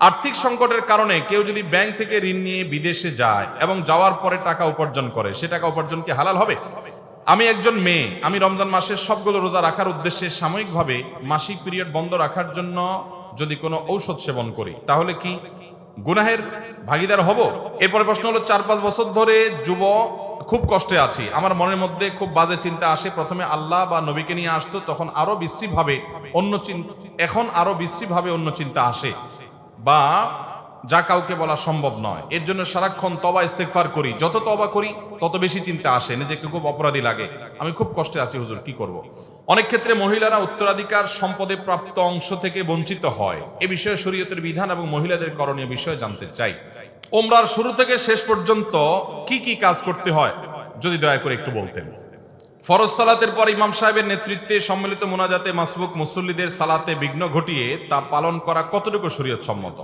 আর্থিক সংকটের কারণে কেউ যদি ব্যাংক থেকে ঋণ নিয়ে বিদেশে যায় এবং যাওয়ার পরে টাকা উপার্জন করে, সে টাকা উপার্জন কি হালাল হবে? আমি একজন মেয়ে, আমি রমজান মাসের সবগুলো রোজা রাখার উদ্দেশ্যে সাময়িকভাবে মাসিক পিরিয়ড বন্ধ রাখার জন্য যদি কোনো ঔষধ সেবন করি, তাহলে কি গুনাহের ভাগীদার হব? এরপরে প্রশ্ন হলো, 4-5 বছর ধরে খুব কষ্টে আছি, আমার মনের মধ্যে খুব বাজে চিন্তা আসে। প্রথমে আল্লাহ বা নবীকে নিয়ে আসতো, তখন এখন আরো বিশ্রীভাবে অন্য চিন্তা আসে, বা যা কাউকে বলা সম্ভব নয়। এর জন্য সারাক্ষণ তওবা ইস্তেগফার করি, যত তওবা করি তত বেশি চিন্তা আসে, নিজেকে খুব অপরাধী লাগে। আমি খুব কষ্টে আছি হুজুর, কি করব? অনেক ক্ষেত্রে মহিলারা উত্তরাধিকার সম্পদে প্রাপ্ত অংশ থেকে বঞ্চিত হয়। এ বিষয়ে শরীয়তের বিধান এবং মহিলাদের করণীয় বিষয়ে জানতে চাই। ওমরার শুরু থেকে শেষ পর্যন্ত কি কি কাজ করতে হয় যদি দয়া করে একটু বলতেন। ফরজ সালাতের পর ইমাম সাহেবের নেতৃত্বে সম্মিলিত মুনাজাতে মাসবুক মুসল্লিদের সালাতে বিঘ্ন ঘটিয়ে তা পালন করা কতটুকু শরীয়ত সম্মত?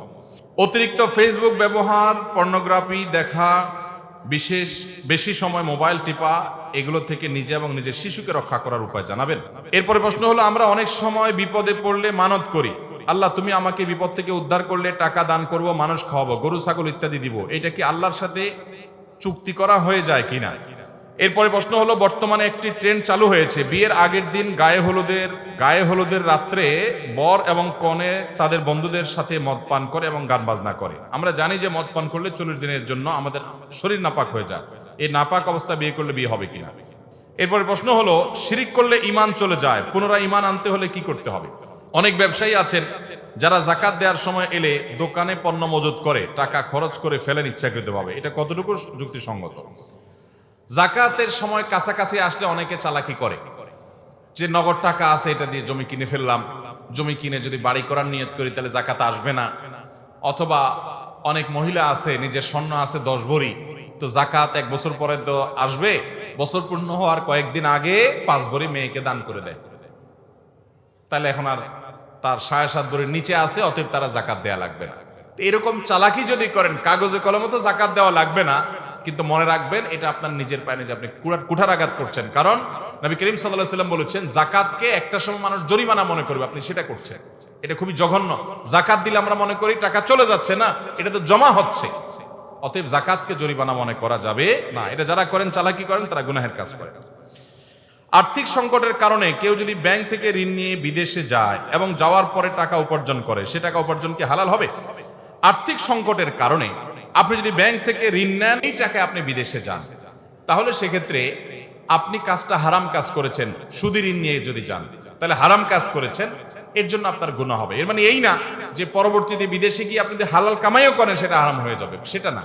অতিরিক্ত ফেসবুক ব্যবহার, পর্নোগ্রাফি দেখা, বেশি সময় মোবাইল টিপা, এগুলো থেকে নিজে এবং নিজের শিশুকে রক্ষা করার উপায় জানাবেন। এরপরে প্রশ্ন হলো, আমরা অনেক সময় বিপদে পড়লে মানত করি, আল্লাহ তুমি আমাকে বিপদ থেকে উদ্ধার করলে টাকা দান করব, মানুষ খাওয়াবো, গরু ছাগল ইত্যাদি দিব, এটা কি আল্লাহর সাথে চুক্তি করা হয়ে যায় কিনা? এরপরে প্রশ্ন হলো, বর্তমানে একটি ট্রেন্ড চালু হয়েছে, বিয়ের আগের দিন গায়ে হলুদের রাত্রে বর এবং কনে তাদের বন্ধুদের সাথে মদ পান করে এবং গান বাজনা করে। আমরা জানি যে মদ পান করলে 40 দিনের জন্য আমাদের শরীর নাপাক হয়ে যায়। এই নাপাক অবস্থা বিয়ে করলে বিয়ে হবে কিনা? এরপরে প্রশ্ন হলো, শিরিক করলে ঈমান চলে যায়, পুনরায় ঈমান আনতে হলে কি করতে হবে? অনেক ব্যবসায়ী আছেন যারা যাকাত দেওয়ার সময় এলে দোকানে পণ্য মজুত করে টাকা খরচ করে ফেলেন ইচ্ছাকৃতভাবে, এটা কতটুকু যুক্তিসঙ্গত? যাকাতের সময় কাছাকাছি আসলে অনেকে চালাকি করে, যে নগদ টাকা আছে, এটা দিয়ে জমি কিনে ফেললাম, জমি কিনে যদি বাড়ি করার নিয়ত করি তাহলে যাকাত আসবে না। অথবা অনেক মহিলা আছে, নিজের স্বর্ণ আছে 10 ভরি, তো যাকাত 1 বছর পরে তো আসবে, বছর পূর্ণ হওয়ার কয়েকদিন আগে 5 ভরি মেয়েকে দান করে দেয়, তাহলে এখন আর তার 7.5 ভরির নিচে আছে, অতএব তারা যাকাত দেয়া লাগবে না। এরকম চালাকি যদি করেন, কাগজে কলমে তো যাকাত দেওয়া লাগবে না, কিন্তু মনে রাখবেন এটা আপনার নিজের পায়ে যে আপনি কুঠারাঘাত করছেন। কারণ নবী করিম সাল্লাল্লাহু আলাইহি ওয়াসাল্লাম বলেছেন, যাকাতকে একটা সময় মানুষ জরিমানা মনে করবে, আপনি সেটা করছেন, এটা খুবই জঘন্য। যাকাত দিলে আমরা মনে করি টাকা চলে যাচ্ছে, না, এটা তো জমা হচ্ছে। অতএব যাকাতকে জরিমানা মনে করা যাবে না। এটা যারা করেন, চালাকি করেন, তারা গুনাহের কাজ করেন। আর্থিক সংকটের কারণে কেউ যদি ব্যাংক থেকে ঋণ নিয়ে বিদেশে যায় এবং যাওয়ার পরে টাকা উপার্জন করে, সে টাকা উপার্জন কি হালাল হবে? আর্থিক সংকটের কারণে আপনি যদি ব্যাংক থেকে ঋণ নেন, এই টাকায় আপনি বিদেশে যান, তাহলে সেক্ষেত্রে আপনি কাজটা হারাম কাজ করেছেন। সুদি ঋণ নিয়ে যদি যান, তাহলে হারাম কাজ করেছেন, এর জন্য আপনার গুনাহ হবে। এর মানে এই না যে পরবর্তীতে বিদেশে গিয়ে আপনি যদি হালাল কামাইও করেন সেটা হারাম হয়ে যাবে, সেটা না।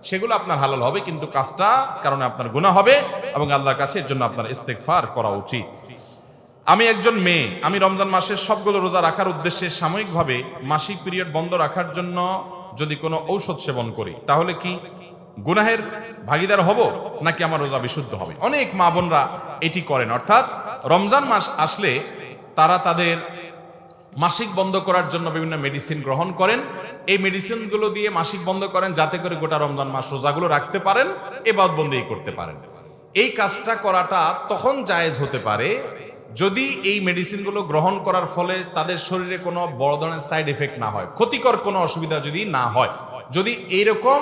সেগুলো আপনার হালাল হবে, কিন্তু কাজটা কারণে আপনার গুনাহ হবে এবং আল্লাহর কাছে এর জন্য আপনার ইস্তেগফার করা উচিত। আমি একজন মেয়ে, আমি রমজান মাসের সবগুলো রোজা রাখার উদ্দেশ্যে সাময়িকভাবে মাসিক পিরিয়ড বন্ধ রাখার জন্য যদি কোনো ঔষধ সেবন করি, তাহলে কি গুনাহের ভাগীদার হব নাকি আমার রোজা বিশুদ্ধ হবে? অনেক মা বোনরা এটি করেন, অর্থাৎ রমজান মাস আসলে তারা তাদের মাসিক বন্ধ করার জন্য বিভিন্ন মেডিসিন গ্রহণ করেন। এই মেডিসিনগুলো দিয়ে মাসিক বন্ধ করেন যাতে করে গোটা রমজান মাস রোজাগুলো রাখতে পারেন, ইবাদত বন্দেগী করতে পারেন। এই কাজটা করাটা তখন জায়েজ হতে পারে যদি এই মেডিসিনগুলো গ্রহণ করার ফলে তাদের শরীরে কোনো বড় ধরনের সাইড এফেক্ট না হয়, ক্ষতিকর কোনো অসুবিধা যদি না হয়। যদি এইরকম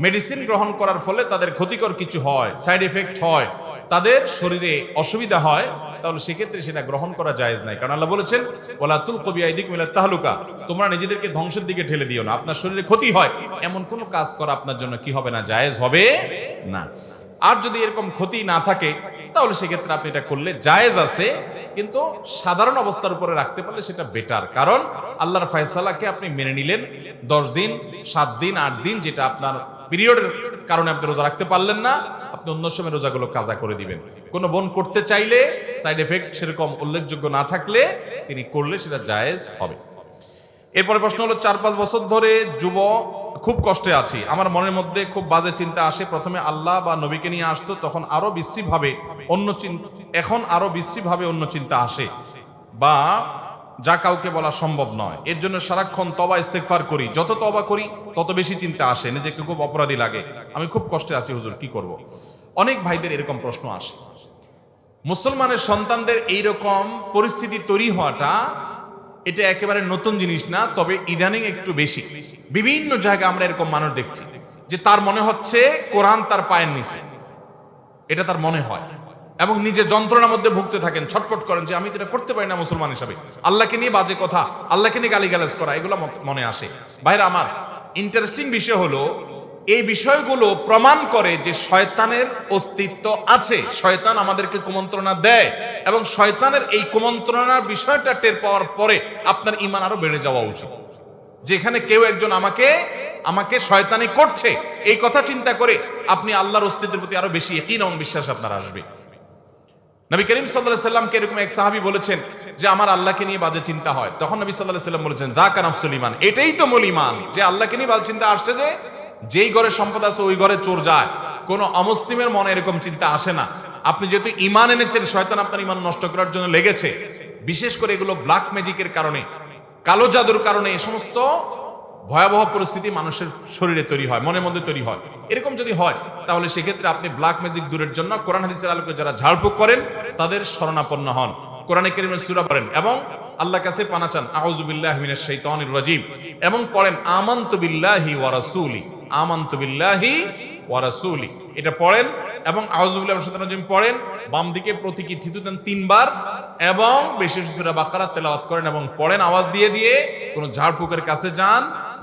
মেডিসিন গ্রহণ করার ফলে তাদের ক্ষতিকর কিছু হয়, সাইড এফেক্ট হয়, তাদের শরীরে অসুবিধা হয়, তাহলে সেক্ষেত্রে সেটা গ্রহণ করা জায়েজ নাই। কারণ আল্লাহ বলেছেন, ওয়ালা তুলকু বিআইদিকুম ইলা তাহলুকা, তোমরা নিজেদেরকে ধ্বংসের দিকে ঠেলে দিও না। আপনার শরীরে ক্ষতি হয় এমন কোনো কাজ করা আপনার জন্য কি হবে না? জায়েজ হবে না। আর যদি এরকম ক্ষতি না থাকে তাহলে সেক্ষেত্রে আপনি এটা করলে জায়েজ আছে, কিন্তু সাধারণ অবস্থার উপরে রাখতে পারলে সেটা বেটার। কারণ আল্লাহর ফয়সালাকে আপনি মেনে নিলেন, 10 দিন 7 দিন 8 দিন, যেটা আপনার পিরিয়ডের কারণে আপনি রোজা রাখতে পারলেন না, আপনি অন্য সময় রোজাগুলো কাজা করে দিবেন। কোনো বোন করতে চাইলে, সাইড এফেক্ট সেরকম উল্লেখযোগ্য না থাকলে তিনি করলে সেটা জায়েজ হবে। এরপরে প্রশ্ন হলো, 4-5 বছর ধরে খুব কষ্টে আছি, আমার মনের মধ্যে খুব বাজে চিন্তা আসে। প্রথমে আল্লাহ বা নবীকে নিয়ে আসতো, তখন এখন আরো বিশ্রীভাবে অন্য চিন্তা আসে, বা যা কাউকে বলা সম্ভব নয়। এর জন্য সারাক্ষণ তওবা ইস্তেগফার করি, যত তওবা করি তত বেশি চিন্তা আসে, নিজেকে খুব অপরাধী লাগে। আমি খুব কষ্টে আছি হুজুর, কি করব? অনেক ভাইদের এরকম প্রশ্ন আসে। মুসলমানের সন্তানদের এইরকম পরিস্থিতি তৈরি হওয়াটা, এটা একেবারে নতুন জিনিস না, তবে ইদানিং একটু বেশি। বিভিন্ন জায়গায় আমরা এরকম মানুষ দেখছি যে তার মনে হচ্ছে কোরআন তার পায়ের নিচে, এটা তার মনে হয়, এবং নিজে যন্ত্রণার মধ্যে ভুগতে থাকেন, ছটফট করেন যে আমি তো এটা করতে পারি না মুসলমান হিসাবে। আল্লাহকে নিয়ে বাজে কথা, আল্লাহকে নিয়ে গালিগালাজ করা, এগুলো মনে আসে। ভাইরা আমার, ইন্টারেস্টিং বিষয় হলো এই বিষয়গুলো প্রমাণ করে যে শয়তানের অস্তিত্ব আছে। শয়তান আমাদেরকে কুমন্ত্রণা দেয়, এবং শয়তানের এই কুমন্ত্রণার বিষয়টা টের পাওয়ার পরে আপনার ঈমান আরো বেড়ে যাওয়া উচিত। যেখানে কেউ একজন আমাকে শয়তানি করছে, এই কথা চিন্তা করে আপনি আল্লাহর অস্তিত্বের প্রতি আরো বেশি ইয়াকিন এবং বিশ্বাস আপনার আসবে। নবী করিম সাল্লাল্লাহু আলাইহি সাল্লামকে এরকম এক সাহাবী বলেছেন যে আমার আল্লাহকে নিয়ে বাজে চিন্তা হয়। তখন নবী সাল্লাল্লাহু আলাইহি সাল্লাম বলেছেন যাকা নাফসুল ঈমান, এটাই তো মূল ঈমান, যে আল্লাহকে নিয়ে বাজে চিন্তা আসছে, যে যেই ঘরে সম্পদ আছে ওই ঘরে চোর যায়। কোন অমুসলিমের মনে এরকম চিন্তা আসে না। আপনি যেহেতু ঈমান এনেছেন, শয়তান আপনার ঈমান নষ্ট করার জন্য লেগেছে। বিশেষ করে এগুলো ব্ল্যাক ম্যাজিকের কারণে, কালো জাদুর কারণে এই সমস্ত ভয়াবহ পরিস্থিতি মানুষের শরীরে তৈরি হয়, মনের মধ্যে তৈরি হয়। এরকম যদি হয় তাহলে সেক্ষেত্রে আপনি ব্ল্যাক ম্যাজিক দূরের জন্য কোরআন হাদিসের আলোকে যারা ঝাড়ফুঁক করেন তাদের শরণাপন্ন হন, কোরআনে কারীমের সূরা পড়েন এবং আল্লাহর কাছে পানা চান, আউযু বিল্লাহি মিনাশ শাইতানির রাজীম, এবং পড়েন আমানতু বিল্লাহি ওয়া রাসূলি, আমানতু বিল্লাহি ওয়া রাসূলি, এটা পড়েন এবং আউযু বিল্লাহি মিনাশ শাইতানির রাজীম পড়েন। বাম দিকে প্রতীকী থিতু দেন 3 বার এবং বেশি সূরা বাকারা তেলাওয়াত করেন এবং পড়েন আওয়াজ দিয়ে দিয়ে। কোন ঝাড়ফুঁকের কাছে যান,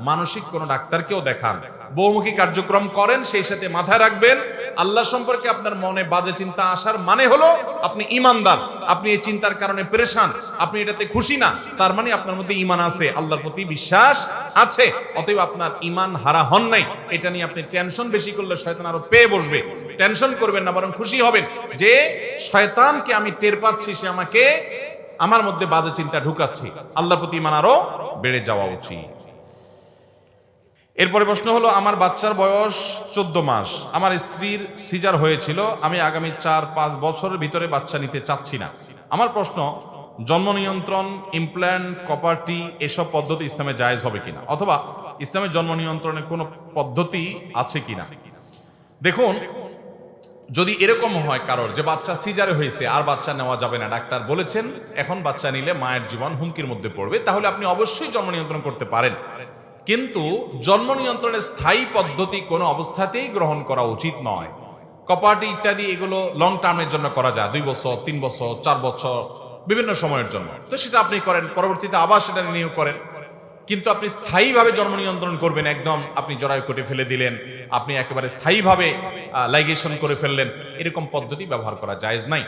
মানসিক কোন ডাক্তারকেও দেখান, বহুমুখী কার্যক্রম করেন। সেই সাথে মাথায় রাখবেন আল্লাহ সম্পর্কে আপনার মনে বাজে চিন্তা আসার মানে হলো আপনি ঈমানদার। আপনি এই চিন্তার কারণে পেরেশান, আপনি এটাতে খুশি না, তার মানে আপনার মধ্যে ঈমান আছে, আল্লাহর প্রতি বিশ্বাস আছে। অতএব আপনার ঈমান হারা হন নাই। এটা নিয়ে আপনি টেনশন বেশি করলে শয়তান আরো পেয়ে বসবে। টেনশন করবেন না, বরং খুশি হবেন যে শয়তানকে আমি টের পাচ্ছি, সে আমাকে আমার মধ্যে বাজে চিন্তা ঢুকাচ্ছে। আল্লাহর প্রতি ঈমান আরো বেড়ে যাওয়া উচিত। এরপরে প্রশ্ন হলো, আমার বাচ্চার বয়স 14 মাস, আমার স্ত্রীর সিজার হয়েছিল, আমি আগামী 4-5 বছরের ভিতরে বাচ্চা নিতে চাচ্ছি না। আমার প্রশ্ন, জন্ম নিয়ন্ত্রণ, ইমপ্ল্যান্ট, কপারটি এসব পদ্ধতি ইসলামে জায়েজ হবে কিনা, অথবা ইসলামের জন্ম নিয়ন্ত্রণের কোনো পদ্ধতি আছে কিনা? দেখুন, যদি এরকম হয় কারোর যে বাচ্চা সিজারে হয়েছে আর বাচ্চা নেওয়া যাবে না, ডাক্তার বলেছেন এখন বাচ্চা নিলে মায়ের জীবন হুমকির মধ্যে পড়বে, তাহলে আপনি অবশ্যই জন্ম নিয়ন্ত্রণ করতে পারেন। কিন্তু জন্ম নিয়ন্ত্রণের স্থায়ী পদ্ধতি কোনো অবস্থাতেই গ্রহণ করা উচিত নয়। কপার্টি ইত্যাদি এগুলো লং টার্মের জন্য করা যায়, 2 বছর, 3 বছর, 4 বছর, বিভিন্ন সময়ের জন্য। তো সেটা আপনি করেন, পরবর্তীতে আবার সেটা রিনিউ করেন। কিন্তু আপনি স্থায়ীভাবে জন্ম নিয়ন্ত্রণ করবেন, একদম আপনি জরায়ু কেটে ফেলে দিলেন, আপনি একেবারে স্থায়ীভাবে লাইগেশন করে ফেললেন, এরকম পদ্ধতি ব্যবহার করা জায়েজ নাই।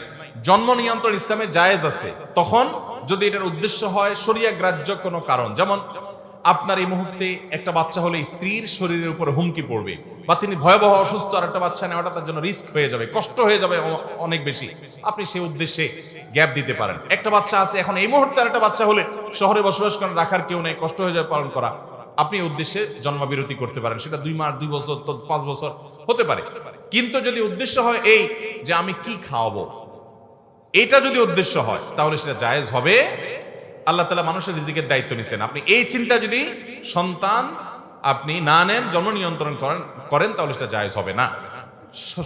জন্ম নিয়ন্ত্রণ ইসলামে জায়েজ আছে তখন যদি এটার উদ্দেশ্য হয় শরিয়া গ্রাহ্য কোনো কারণ, যেমন আপনার এই মুহূর্তে একটা বাচ্চা হলে স্ত্রীর শরীরের উপর হুমকি পড়বে, বা তিনি ভয়াবহ অসুস্থ, আর একটা বাচ্চা নেওয়াটা তার জন্য রিস্ক হয়ে যাবে, কষ্ট হয়ে যাবে অনেক বেশি, আপনি সেই উদ্দেশ্যে গ্যাপ দিতে পারেন। একটা বাচ্চা আছে এখন এই মুহূর্তে, আর একটা বাচ্চা হলে শহরে বসবাস করেন, রাখার কেউ নেই, কষ্ট হয়ে যাবে পালন করা, আপনি এই উদ্দেশ্যে জন্মবিরতি করতে পারেন। সেটা 2 মাস, 2 বছর, 5 বছর হতে পারে। কিন্তু যদি উদ্দেশ্য হয় এই যে আমি কি খাওয়াবো, এটা যদি উদ্দেশ্য হয় তাহলে সেটা জায়েজ হবে। আল্লাহ তাআলা মানুষের রিজিকের দায়িত্ব নিছেন, আপনি এই চিন্তা যদি সন্তান আপনি না নেন, জন্ম নিয়ন্ত্রণ করেন তাহলে সেটা জায়েজ হবে না।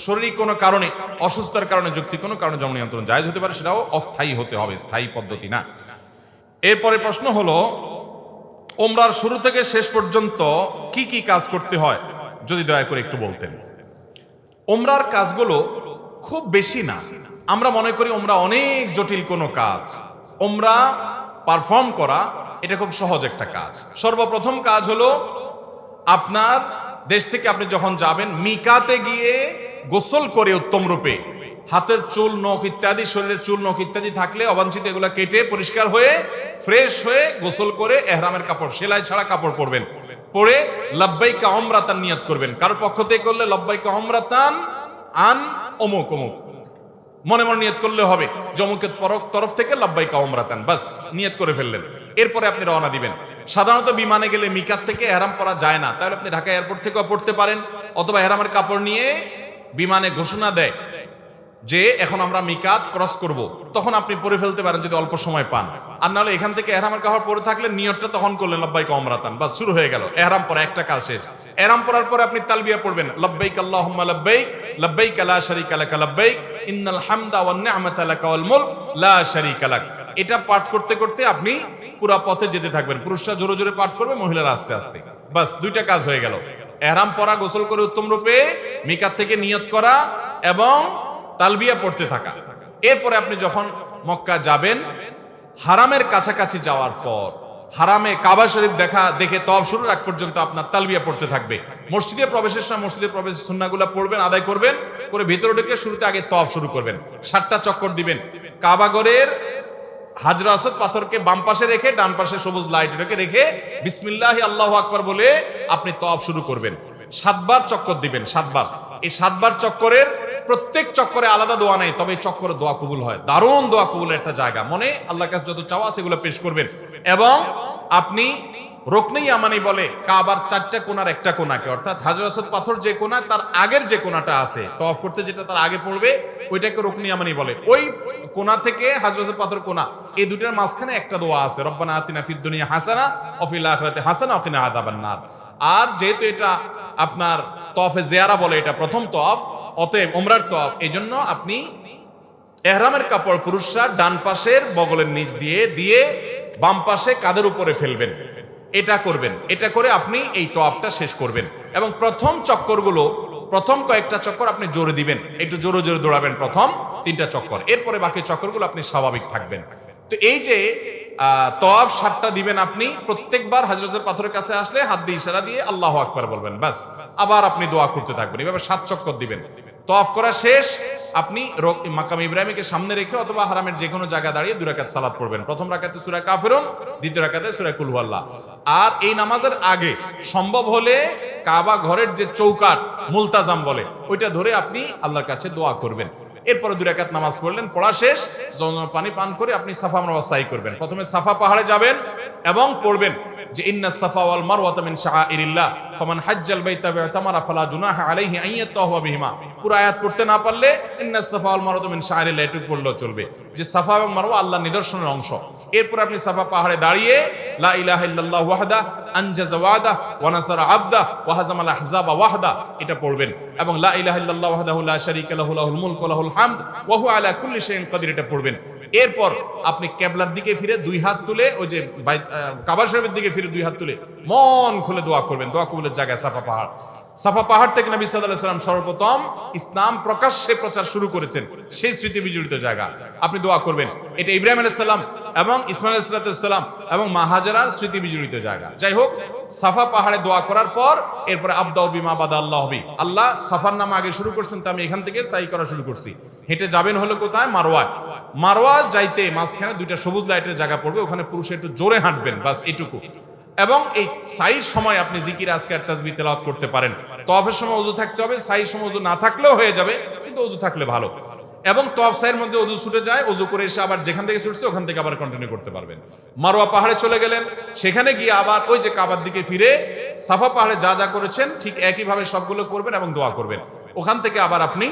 শারীরিক কোনো কারণে, অসুস্থতার কারণে, যৌক্তিক কোনো কারণে জন্ম নিয়ন্ত্রণ জায়েজ হতে পারে, সেটাও অস্থায়ী হতে হবে, স্থায়ী পদ্ধতি না। এরপরে প্রশ্ন হলো, উমরার শুরু থেকে শেষ পর্যন্ত কি কি কাজ করতে হয় যদি দয়া করে একটু বলতেন। উমরার কাজগুলো খুব বেশি না, আমরা মনে করি উমরা অনেক জটিল কোনো কাজ। উমরা পারফর্ম করা এটা খুব সহজ একটা কাজ। সর্বপ্রথম কাজ হলো আপনার দেশ থেকে আপনি যখন যাবেন, মিকাতে গিয়ে গোসল করে উত্তম রূপে, হাতের চুল, নখ ইত্যাদি, শরীরের চুল, নখ ইত্যাদি থাকলে অবাঞ্ছিত এগুলো কেটে পরিষ্কার হয়ে ফ্রেশ হয়ে গোসল করে এহরামের কাপড়, সেলাই ছাড়া কাপড় পরবেন, পরে লাব্বাইকা উমরাতান নিয়ত করবেন। কারোর পক্ষ থেকে করলে লাব্বাইকা উমরাতান আন অমুক অমুক, মনে মনে নিয়ত করলে হবে, জমুকের তরফ থেকে লাব্বাইকা উমরাতান, বাস নিয়ত করে ফেললেন। এরপরে আপনি রওনা দিবেন। সাধারণত বিমানে গেলে মিকাত থেকে এহরাম পরা যায় না, তাহলে আপনি ঢাকা এয়ারপোর্ট থেকেও পড়তে পারেন, অথবা এহরামের কাপড় নিয়ে বিমানে ঘোষণা দেয় যে এখন আমরা মিকাত ক্রস করব, তখন আপনি পরে ফেলতে পারেন যদি অল্প সময় পান। আর নাহলে এখান থেকে এহরামের কাপড় পরে থাকলে নিয়তটা তখন করলেন লব্বাইক ওমরাতান, বাস শুরু হয়ে গেল। এহরাম পরা একটা কাজ শেষ। এহরাম পরার পরে আপনি তালবিয়া পড়বেন, লব্বাইক আল্লাহুম্মা লব্বাইক লব্বাইক লা শারীকা লাক লব্বাইক ইন্নাল হামদা ওয়ান নি'মাতা লাকা ওয়াল মুলক লা শারীকা লাক। এটা পাঠ করতে করতে আপনি পুরো পথে যেতে থাকবেন। পুরুষরা জোরে জোরে পাঠ করবে, মহিলারা আস্তে আস্তে। বাস দুইটা কাজ হয়ে গেল। এহরাম পরা, গোসল করে উত্তম রূপে মিকাত থেকে নিয়ত করা এবং তালবিয়া পড়তে থাকা। এরপরে আপনি যখন মক্কা যাবেন, হারামের কাছাকাছি যাওয়ার পর হারামে কাবা শরীফ দেখে তওয়াফ শুরুর আগ পর্যন্ত আপনার তালবিয়া পড়তে থাকবে। মসজিদে প্রবেশের সময় মসজিদে প্রবেশের সুন্নাহগুলো পড়বেন, আদায় করবেন, করে ভিতরে ঢুকে শুরুতে আগে তওয়াফ শুরু করবেন। 7টা চক্কর দিবেন। কাবা ঘরের হাজরা আসওয়াদ পাথরকে বাম পাশে রেখে ডান পাশে সবুজ লাইট রেখে বিসমিল্লাহি আল্লাহু আকবার বলে আপনি তওয়াফ শুরু করবেন। 7বার চক্কর দিবেন, 7বার। এই 7বার চক্করের প্রত্যেক চক্করে আলাদা দোয়া নেই, তবে চক্করে দোয়া কবুল হয়। দারুণ দোয়া কবুলের একটা জায়গা। মনে আল্লাহর কাছে যত চাওয়া সেগুলো পেশ করবেন। এবং আপনি রুকনে ইয়ামানি বলে কাবার 4টা কোণার একটা কোণাকে, অর্থাৎ হাজর আসওয়াদ পাথর যে কোণা তার আগের যে কোণাটা আছে তওয়াফ করতে যেটা তার আগে পড়বে ওইটাকে রুকনে ইয়ামানি বলে। ওই কোণা থেকে হাজর আসওয়াদ পাথর কোণা, এই দুটার মাঝখানে একটা দোয়া আছে, রব্বানা আতিনা ফিদ দুনিয়া হাসানা ওয়া ফিল আখিরাতি হাসানা ওয়া কিনা আযাবান নার। আর যেহেতু এটা আপনার তওয়াফে জিয়ারা বলে, এটা প্রথম তওয়াফ, অতএব উমরার তওয়াফ, এইজন্য আপনি ইহরামের কাপড় পুরুষরা ডান পাশের বগলের নিচ দিয়ে বাম পাশে কাঁধের উপরে ফেলবেন। এটা করবেন। এটা করে আপনি এই তওয়াফটা শেষ করবেন। এবং প্রথম চক্করগুলো, প্রথম কয়েকটা চক্কর আপনি জোরে দিবেন, একটু জোরে জোরে দৌড়াবেন প্রথম 3টা চক্কর। এরপরে বাকি চক্করগুলো আপনি স্বাভাবিক থাকবেন। তো এই যে তওয়াফ 7টা দিবেন আপনি, প্রত্যেকবার হাজরতের পাথরের কাছে আসলে হাত দিয়ে ইশারা দিয়ে আল্লাহু আকবার বলবেন, বাস। আবার আপনি দোয়া করতে থাকবেন। এভাবে 7 চক্কর দিবেন। তওয়াফ করা শেষ, আপনি মাকাম ইব্রাহিমকে সামনে রেখে অথবা হারামের যে কোনো জায়গায় দাঁড়িয়ে 2 রাকাত সালাত পড়বেন। প্রথম রাকাতে সূরা কাফিরুন, দ্বিতীয় রাকাতে সূরা কুল হুয়াল্লাহ। আর এই নামাজের আগে সম্ভব হলে কাবা ঘরের যে চৌকাট মুলতাজাম বলে ওইটা ধরে আপনি আল্লাহর কাছে দোয়া করবেন। এরপরে 2 রাকাত নামাজ পড়লেন, পড়া শেষ, পানি পান করে আপনি সাফা মারওয়া সাই করবেন। প্রথমে সাফা পাহাড়ে যাবেন এবং পড়বেন যে ইন্নাস সাফা ওয়াল মারওয়াতা মিন শাআইরিল্লাহ ফামান হাজ্জাল বাইতা ওয়াতামারা ফালা জুনাহা আলাইহি আন ইয়াতাওয়াফা বিহিমা। পুরো আয়াত পড়তে না পারলে ইন্নাস সাফা ওয়াল মারওয়াতা মিন শাআইরিল্লাহ এটুকু পড়লেও চলবে, যে সাফা এবং মারওয়া আল্লাহর নিদর্শনের অংশ। এরপর আপনি সাফা পাহাড়ে দাঁড়িয়ে লা ইলাহা ইল্লাল্লাহু ওয়াহদা আনজাযা ওয়াদা ওয়া নাসারা আবদা ওয়া হাজামাল আহজাবা ওয়াহদা এটা পড়বেন। এবং লা ইলাহা ইল্লাল্লাহু ওয়াহদাহু লা শারীকা লাহু লাহুল মুলকু ওয়া লাহুল হামদ ওয়া হুয়া আলা কুল্লি শাইইন কাদির এটা পড়বেন। এরপর আপনি কিবলার দিকে ফিরে 2 হাত তুলে, ওই যে কাবা শরীফের দিকে ফিরে 2 হাত তুলে মন খুলে দোয়া করবেন। দোয়া কবুলের জায়গায় সাফা পাহাড়। সাফা পাহাড় থেকে নবী সাল্লাল্লাহু আলাইহি ওয়াসাল্লাম সর্বপ্রথম ইসলাম প্রকাশ্যে প্রচার শুরু করেছেন, সেই স্মৃতি বিজড়িত জায়গা। আপনি দোয়া করবেন। এটা ইব্রাহিম আলাইহিস সালাম এবং ইসমাঈল আলাইহিস সালাম এবং মা হাজেরার স্মৃতি বিজড়িত জায়গা। যাই হোক, সাফা পাহাড়ে দোয়া করার পর এরপরে আবদাউ বিমা বাদা আল্লাহু বি, আল্লাহ সাফার নাম আগে শুরু করছেন, তো আমি এখান থেকে সাই করা শুরু করছি। হেঁটে যাবেন হলো কোথায়? মারওয়ায়। মারওয়া যাইতে মাঝখানে 2টা সবুজ লাইটের জায়গা পড়বে, ওখানে পুরুষে একটু জোরে হাঁটবেন, বাস এটুকু। এবং এই সাইর সময় আপনি জিকির আজকার তাসবিহ তেলাওয়াত করতে পারেন। তওয়াফের সময় ওযু থাকতে হবে, সাইর সময় ওযু না থাকলেও হয়ে যাবে, কিন্তু ওযু থাকলে ভালো। এবং তওয়াফ সাইয়ের মধ্যে ওযু ছুটে যায়, ওযু করে এসে আবার যেখান থেকে ছুটছে ওখান থেকে আবার কন্টিনিউ করতে পারবেন। মারওয়া পাহাড়ে চলে গেলেন, সেখানে গিয়ে আবার ওই যে কাবার দিকে ফিরে সাফা পাহাড়ে যা যা করেছেন ঠিক একইভাবে সবগুলো করবেন এবং দোয়া করবেন। ওখান থেকে আবার আপনি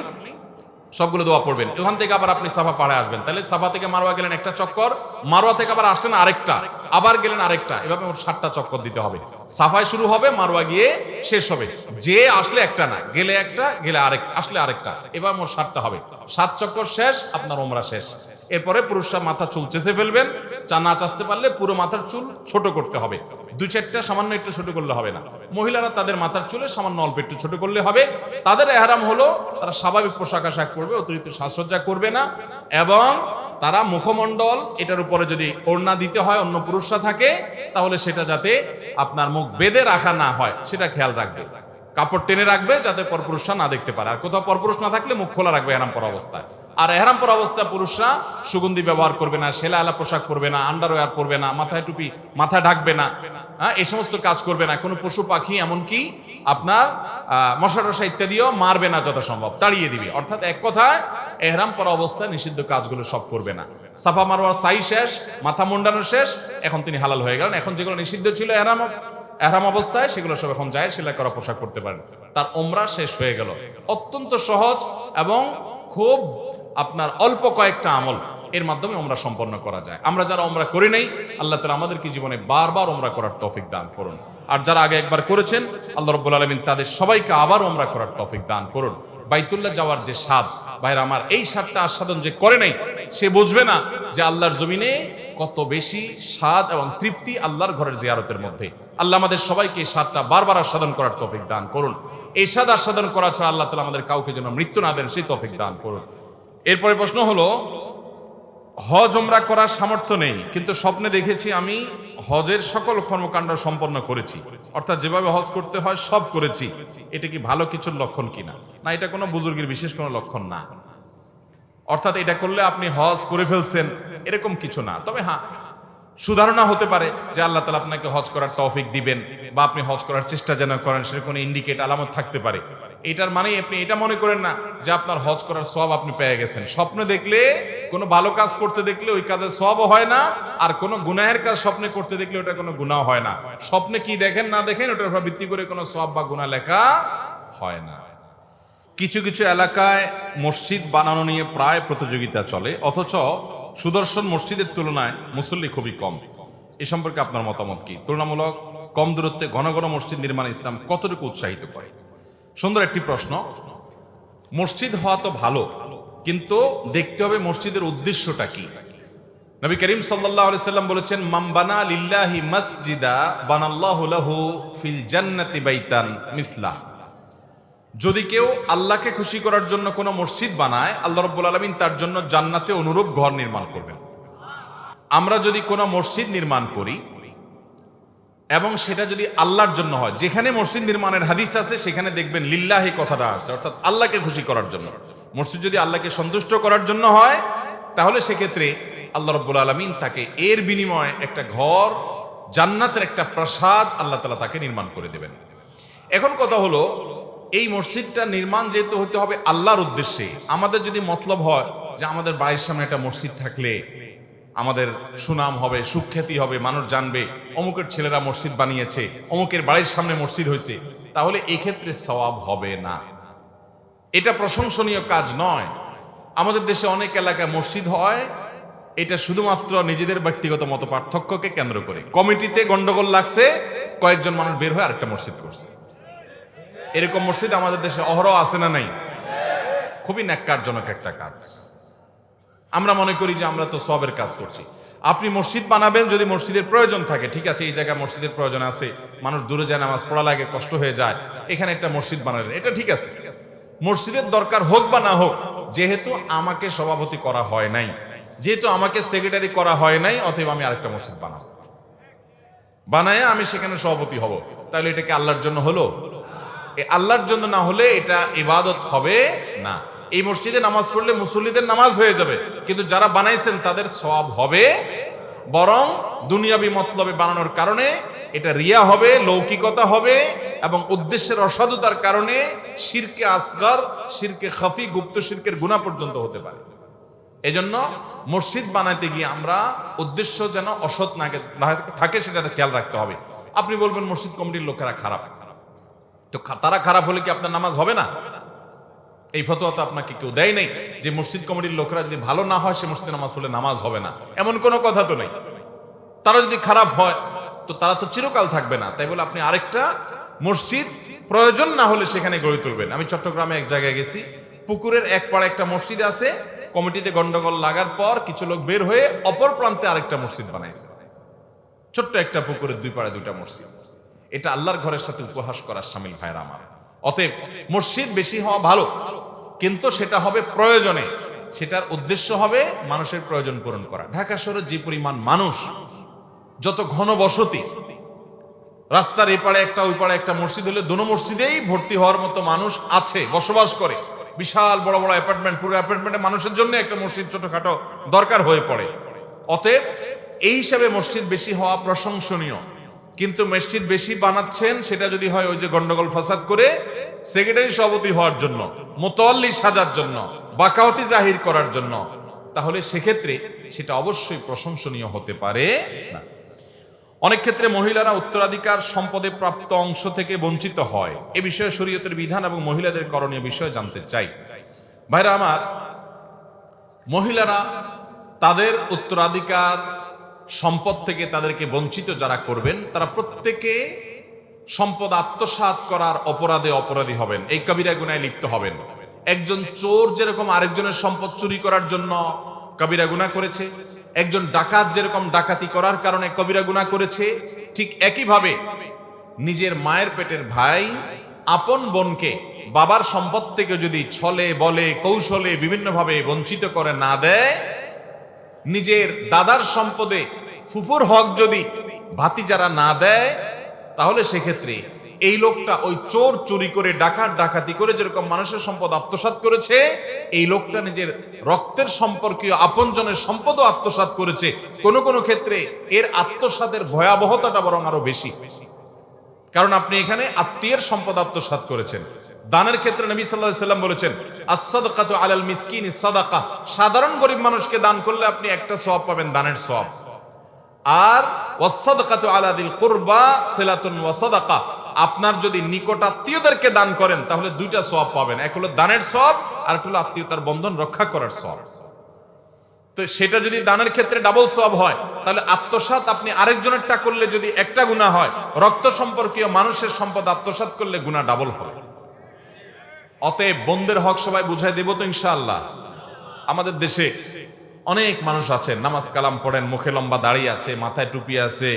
সবগুলো দোয়া পড়বেন। ওখান থেকে আবার আপনি সাফা পাহাড়ে আসবেন। তাহলে সাফা থেকে মারওয়া গেলেন একটা চক্কর, মারওয়া থেকে আবার আসলেন আরেকটা, আবার গেলেন আরেকটা, এভাবে মোট 7টা চক্কর দিতে হবে। সাফায় শুরু হবে, মারওয়া গিয়ে শেষ হবে। যে আসলে একটা না, গেলে একটা, গেলে আরেকটা, আসলে আরেকটা, এবার মোট 7টা হবে। 7 চক্কর শেষ, আপনার ওমরা শেষ। এরপরে পুরুষরা মাথা চুল চেঁচে ফেলবেন। না চাচতে পারলে পুরো মাথার চুল ছোট করতে হবে। 2-4টা সামান্য একটু ছোট করলে হবে না। মহিলারা তাদের মাথার চুলে সামান্য অল্প একটু ছোট করলে হবে। তাদের ইহরাম হলো তারা স্বাভাবিক পোশাক আশাক করবে, অতিরিক্ত সাজসজ্জা করবে না। এবং তারা মুখমণ্ডল, এটার উপরে যদি ওড়না দিতে হয় অন্য পুরুষরা থাকে, তাহলে সেটা যাতে আপনার মুখ বেঁধে রাখা না হয় সেটা খেয়াল রাখবে। কাপড় টেনে রাখবে যাতে পরপুরুষরা না দেখতে পারে। আর কোথাও পরপুরুষ না থাকলে মুখ খোলা রাখবে ইহরাম পরা অবস্থায়। আর ইহরাম পরা অবস্থায় পুরুষরা সুগন্ধি ব্যবহার করবে না, সেলা আলা পোশাক পরবে না, আন্ডারওয়্যার পরবে না, মাথায় টুপি, মাথা ঢাকবে না, এই সমস্ত কাজ করবে না। কোনো পশু পাখি এমনকি আপনার মশা টশা ইত্যাদিও মারবে না, যত সম্ভব তাড়িয়ে দিবে। অর্থাৎ এক কথায় ইহরাম পরা অবস্থায় নিষিদ্ধ কাজগুলো সব করবে না। সাফা মারওয়া সাই শেষ, মাথা মুন্ডানো শেষ, এখন তিনি হালাল হয়ে গেলেন। এখন যেগুলো নিষিদ্ধ ছিল ইহরাম অবস্থায় সেগুলো সব এখন যায়, সেলাই করা পোশাক করতে পারেন। তার ওমরা শেষ হয়ে গেল। অত্যন্ত সহজ এবং খুব আপনার অল্প কয়েকটা আমল এর মাধ্যমে ওমরা সম্পন্ন করা যায়। আমরা যারা ওমরা করি নাই, আল্লাহ তাআলা আমাদেরকে জীবনে বারবার ওমরা করার তৌফিক দান করুন। আর যারা আগে একবার করেছেন, আল্লাহ রাব্বুল আলামিন তাদের সবাইকে আবার ওমরা করার তৌফিক দান করুন। বাইতুল্লাহ যাওয়ার যে স্বাদ, ভাইরা আমার, এই স্বাদটা আস্বাদন যে করে নাই সে বুঝবে না যে আল্লাহর জমিনে কত বেশি স্বাদ এবং তৃপ্তি আল্লাহর ঘরের জিয়ারতের মধ্যে। আল্লাহ আমাদের সবাইকে এই স্বাদটা বারবার আস্বাদন করার তৌফিক দান করুন। এই স্বাদ আস্বাদন করা ছাড়া আল্লাহ তাআলা আমাদের কাউকে যেন মৃত্যু না দেন, সেই তৌফিক দান করুন। এরপরে প্রশ্ন হলো, হজ ওমরা করার সামর্থ্য নেই, কিন্তু স্বপ্নে দেখেছি আমি হজের সকল কর্মকাণ্ড সম্পন্ন করেছি, অর্থাৎ যেভাবে হজ করতে হয় সব করেছি, এটা কি ভালো কিছুর লক্ষণ কিনা? না, এটা কোনো বুজুর্গের বিশেষ কোনো লক্ষণ না। অর্থাৎ এটা করলে আপনি হজ করে ফেলছেন এরকম কিছু না। তবে হ্যাঁ, সুধারণা হতে পারে যে আল্লাহ তাআলা আপনাকে হজ করার তৌফিক দিবেন বা আপনি হজ করার চেষ্টা যেন করেন, সেটা কোনো ইন্ডিকেট আলামত থাকতে পারে। এটার মানে আপনি এটা মনে করেন না যে আপনার হজ করার সওয়াব আপনি পেয়ে গেছেন। স্বপ্নে দেখলে, কোনো ভালো কাজ করতে দেখলে ওই কাজের সওয়াবও হয় না, আর কোনো গুনাহের কাজ স্বপ্নে করতে দেখলে ওটা কোনো গুনাহ হয় না। স্বপ্নে কি দেখেন না দেখেন ওটার উপর ভিত্তি করে কোনো সওয়াব বা গুনাহ লেখা হয় না। কিছু কিছু এলাকায় মসজিদ বানানো নিয়ে প্রায় প্রতিযোগিতা চলে, অথচ সুদর্শন মসজিদের তুলনায় মুসল্লি খুবই কম। এ সম্পর্কে আপনার মতামত কি? তুলনামূলক কম দূরত্বে ঘন ঘন মসজিদ নির্মাণে ইসলাম কতটুকু উৎসাহিত করে? সুন্দর একটি প্রশ্ন। মসজিদ হওয়া তো ভালো, কিন্তু দেখতে হবে মসজিদের উদ্দেশ্যটা কি। নবী করিম সাল্লাল্লাহু আলাইহি সাল্লাম বলেছেন, মান বানা লিল্লাহি মাসজিদা বানাল্লাহু লাহু ফিল জান্নাতি বাইতান মিসলা। যদি কেউ আল্লাহকে খুশি করার জন্য কোনো মসজিদ বানায়, আল্লাহ রাব্বুল আলামিন তার জন্য জান্নাতে অনুরূপ ঘর নির্মাণ করবেন। আমরা যদি কোনো মসজিদ নির্মাণ করি এবং সেটা যদি আল্লাহর জন্য হয়, যেখানে মসজিদ নির্মাণের হাদিস আছে সেখানে দেখবেন লিল্লাহি কথাটা আছে, অর্থাৎ আল্লাহকে খুশি করার জন্য। মসজিদ যদি আল্লাহকে সন্তুষ্ট করার জন্য হয়, তাহলে সেক্ষেত্রে আল্লাহ রাব্বুল আলামিন তাকে এর বিনিময়ে একটা ঘর, জান্নাতের একটা প্রাসাদ আল্লাহ তাআলা তাকে নির্মাণ করে দেবেন। এখন কথা হলো, এই মসজিদটা নির্মাণ যেহেতু হতে হবে আল্লাহর উদ্দেশ্যে, আমাদের যদি মতলব হয় যে আমাদের বাড়ির সামনে একটা মসজিদ থাকলে আমাদের সুনাম হবে, সুখ্যাতি হবে, মানুষ জানবে অমুকের ছেলেরা মসজিদ বানিয়েছে, অমুকের বাড়ির সামনে মসজিদ হয়েছে, তাহলে এক্ষেত্রে সওয়াব হবে না। এটা প্রশংসনীয় কাজ নয়। আমাদের দেশে অনেক এলাকায় মসজিদ হয়, এটা শুধুমাত্র নিজেদের ব্যক্তিগত মত পার্থক্যকে কেন্দ্র করে। কমিটিতে গন্ডগোল লাগছে, কয়েকজন মানুষ বের হয়ে আরেকটা মসজিদ করছে। এরকম মসজিদ আমাদের দেশে অহরহ আছে না নাই? খুবই ন্যাক্কারজনক একটা কাজ। আমরা মনে করি যে আমরা তো সবের কাজ করছি। আপনি মসজিদ বানাবেন যদি মসজিদের প্রয়োজন থাকে, ঠিক আছে, এই জায়গায় মসজিদের প্রয়োজন আছে, মানুষ দূরে যায়, নামাজ পড়া লাগে, কষ্ট হয়ে যায়, এখানে একটা মসজিদ বানাবেন, এটা ঠিক আছে। মসজিদের দরকার হোক বা না হোক, যেহেতু আমাকে সভাপতি করা হয় নাই, যেহেতু আমাকে সেক্রেটারি করা হয় নাই, অতএব আমি আরেকটা মসজিদ বানাবো, বানায় আমি সেখানে সভাপতি হব, তাহলে এটা কি আল্লাহর জন্য হলো? আল্লাহর জন্য না হলে এটা ইবাদত হবে না। এই মসজিদে নামাজ পড়লে মুসল্লিদের নামাজ হয়ে যাবে, কিন্তু যারা বানাইছেন তাদের সওয়াব হবে, বরং দুনিয়াবি মতলবে বানানোর কারণে এটা রিয়া হবে, লৌকিকতা হবে, এবং উদ্দেশ্যের অসাধুতার কারণে শিরকে আসগর, শিরকে খাফি, গুপ্ত শিরকের গুনাহ পর্যন্ত হতে পারে। এজন্য মসজিদ বানাইতে গিয়ে আমরা উদ্দেশ্য যেন অসৎ না থাকে সেটা খেয়াল রাখতে হবে। আপনি বলবেন মসজিদ কমিটির লোকেরা খারাপ, তো তারা খারাপ হলে কি আপনার নামাজ হবে না? এই ফতোয়া তো আপনাকে কেউ দেয় নাই যে মসজিদ কমিটির লোকেরা যদি ভালো না হয় সে মসজিদে নামাজ পড়লে নামাজ হবে না, এমন কোনো কথা তো নেই। তারা যদি খারাপ হয় তো তারা তো চিরকাল থাকবে না, তাই বলে আপনি আরেকটা মসজিদ প্রয়োজন না হলে সেখানে গড়ে তুলবেন। আমি চট্টগ্রামে এক জায়গায় গেছি, পুকুরের এক পাড়ে একটা মসজিদ আছে, কমিটিতে গন্ডগোল লাগার পর কিছু লোক বের হয়ে অপর প্রান্তে আরেকটা মসজিদ বানাইছে। ছোট্ট একটা পুকুরের দুই পাড়ে দুইটা মসজিদ। এটা আল্লাহর ঘরের সাথে উপহাস করার শামিল ভাইরা আমার। অতএব মসজিদ বেশি হওয়া ভালো, কিন্তু সেটা হবে প্রয়োজনে, সেটার উদ্দেশ্য হবে মানুষের প্রয়োজন পূরণ করা। ঢাকা শহরে যে পরিমাণ মানুষ, যত ঘন বসতি, রাস্তার এই পাড়ে একটা ওই পাড়ে একটা মসজিদ হলে দোনো মসজিদেই ভর্তি হওয়ার মতো মানুষ আছে, বসবাস করে। বিশাল বড় বড় অ্যাপার্টমেন্ট, পুরো অ্যাপার্টমেন্টে মানুষের জন্য একটা মসজিদ ছোটখাটো দরকার হয়ে পড়ে। অতএব এই হিসাবে মসজিদ বেশি হওয়া প্রশংসনীয়, কিন্তু মসজিদ বেশি বানাচ্ছেন সেটা যদি হয় ওই যে গন্ডগোল ফাসাদ করে সেক্রেটারি সভাপতি হওয়ার জন্য, মুতাওয়াল্লি সাজার জন্য, বাকাওয়াতি জাহির করার জন্য, তাহলে সেক্ষেত্রে সেটা অবশ্যই প্রশংসনীয় হতে পারে না। অনেক ক্ষেত্রে মহিলারা উত্তরাধিকার সম্পদে প্রাপ্ত অংশ থেকে বঞ্চিত হয়, এ বিষয়ে শরীয়তের বিধান এবং মহিলাদের করণীয় বিষয়ে জানতে চাই। ভাইরা আমার, মহিলারা তাদের উত্তরাধিকার সম্পদ থেকে তাদেরকে বঞ্চিত যারা করবেন, তারা প্রত্যেকে সম্পদ আত্মসাৎ করার অপরাধী হবেন, এই কবিরা গুনায় লিপ্ত হবেন। একজন চোর যেরকম আরেকজনের সম্পদ চুরি করার জন্য কবিরা গুনাহ করেছে, একজন ডাকাত যেরকম ডাকাতি করার কারণে কবিরা গুনাহ করেছে, ঠিক একইভাবে নিজের মায়ের পেটের ভাই আপন বোনকে বাবার সম্পদ থেকে যদি ছলে বলে কৌশলে বিভিন্নভাবে বঞ্চিত করে না দেয়, নিজের দাদার সম্পদে ফুফুর হক যদি ভাতিজারা না দেয়, তাহলে সেক্ষেত্রে এই লোকটা ওই চোর চুরি করে ডাকাতি করে যেরকম মানুষের সম্পদ আত্মসাৎ করেছে, এই লোকটা নিজের রক্তের সম্পর্কীয় আপনজনের সম্পদও আত্মসাৎ করেছে। কোনো কোনো ক্ষেত্রে এর আত্মসাতের ভয়াবহতাটা বরং আরো বেশি, কারণ আপনি এখানে আত্মীয়ের সম্পদ আত্মসাৎ করেছেন। দানের ক্ষেত্রে নবী সাল্লাল্লাহু আলাইহি ওয়াসাল্লাম বলেছেন, আস-সাদাকাতু আলাল মিসকিনি সাদাকা, সাধারণ গরিব মানুষকে দান করলে আপনি একটা সওয়াব পাবেন, দানের সওয়াব। আর ওয়াস-সাদাকাতু আলা যিল কুরবা সিলাতুন ওয়া সাদাকা, আপনার যদি নিকট আত্মীয়দেরকে দান করেন তাহলে দুইটা সওয়াব পাবেন, এক হলো দানের সওয়াব আর একটা হলো আত্মীয়তার বন্ধন রক্ষা করার সওয়াব। তো সেটা যদি দানের ক্ষেত্রে ডাবল সওয়াব হয়, তাহলে আত্মসাৎ আপনি আরেকজনেরটা করলে যদি একটা গুনাহ হয়, রক্ত সম্পর্কীয় মানুষের সম্পদ আত্মসাৎ করলে গুনাহ ডাবল হয়। অতএব বোনদের হক সবাই বুঝাই দেব তো ইনশাআল্লাহ। আমাদের দেশে অনেক মানুষ আছেন, নামাজ কালাম পড়েন, মুখে লম্বা দাড়ি আছে, মাথায় টুপি আছে,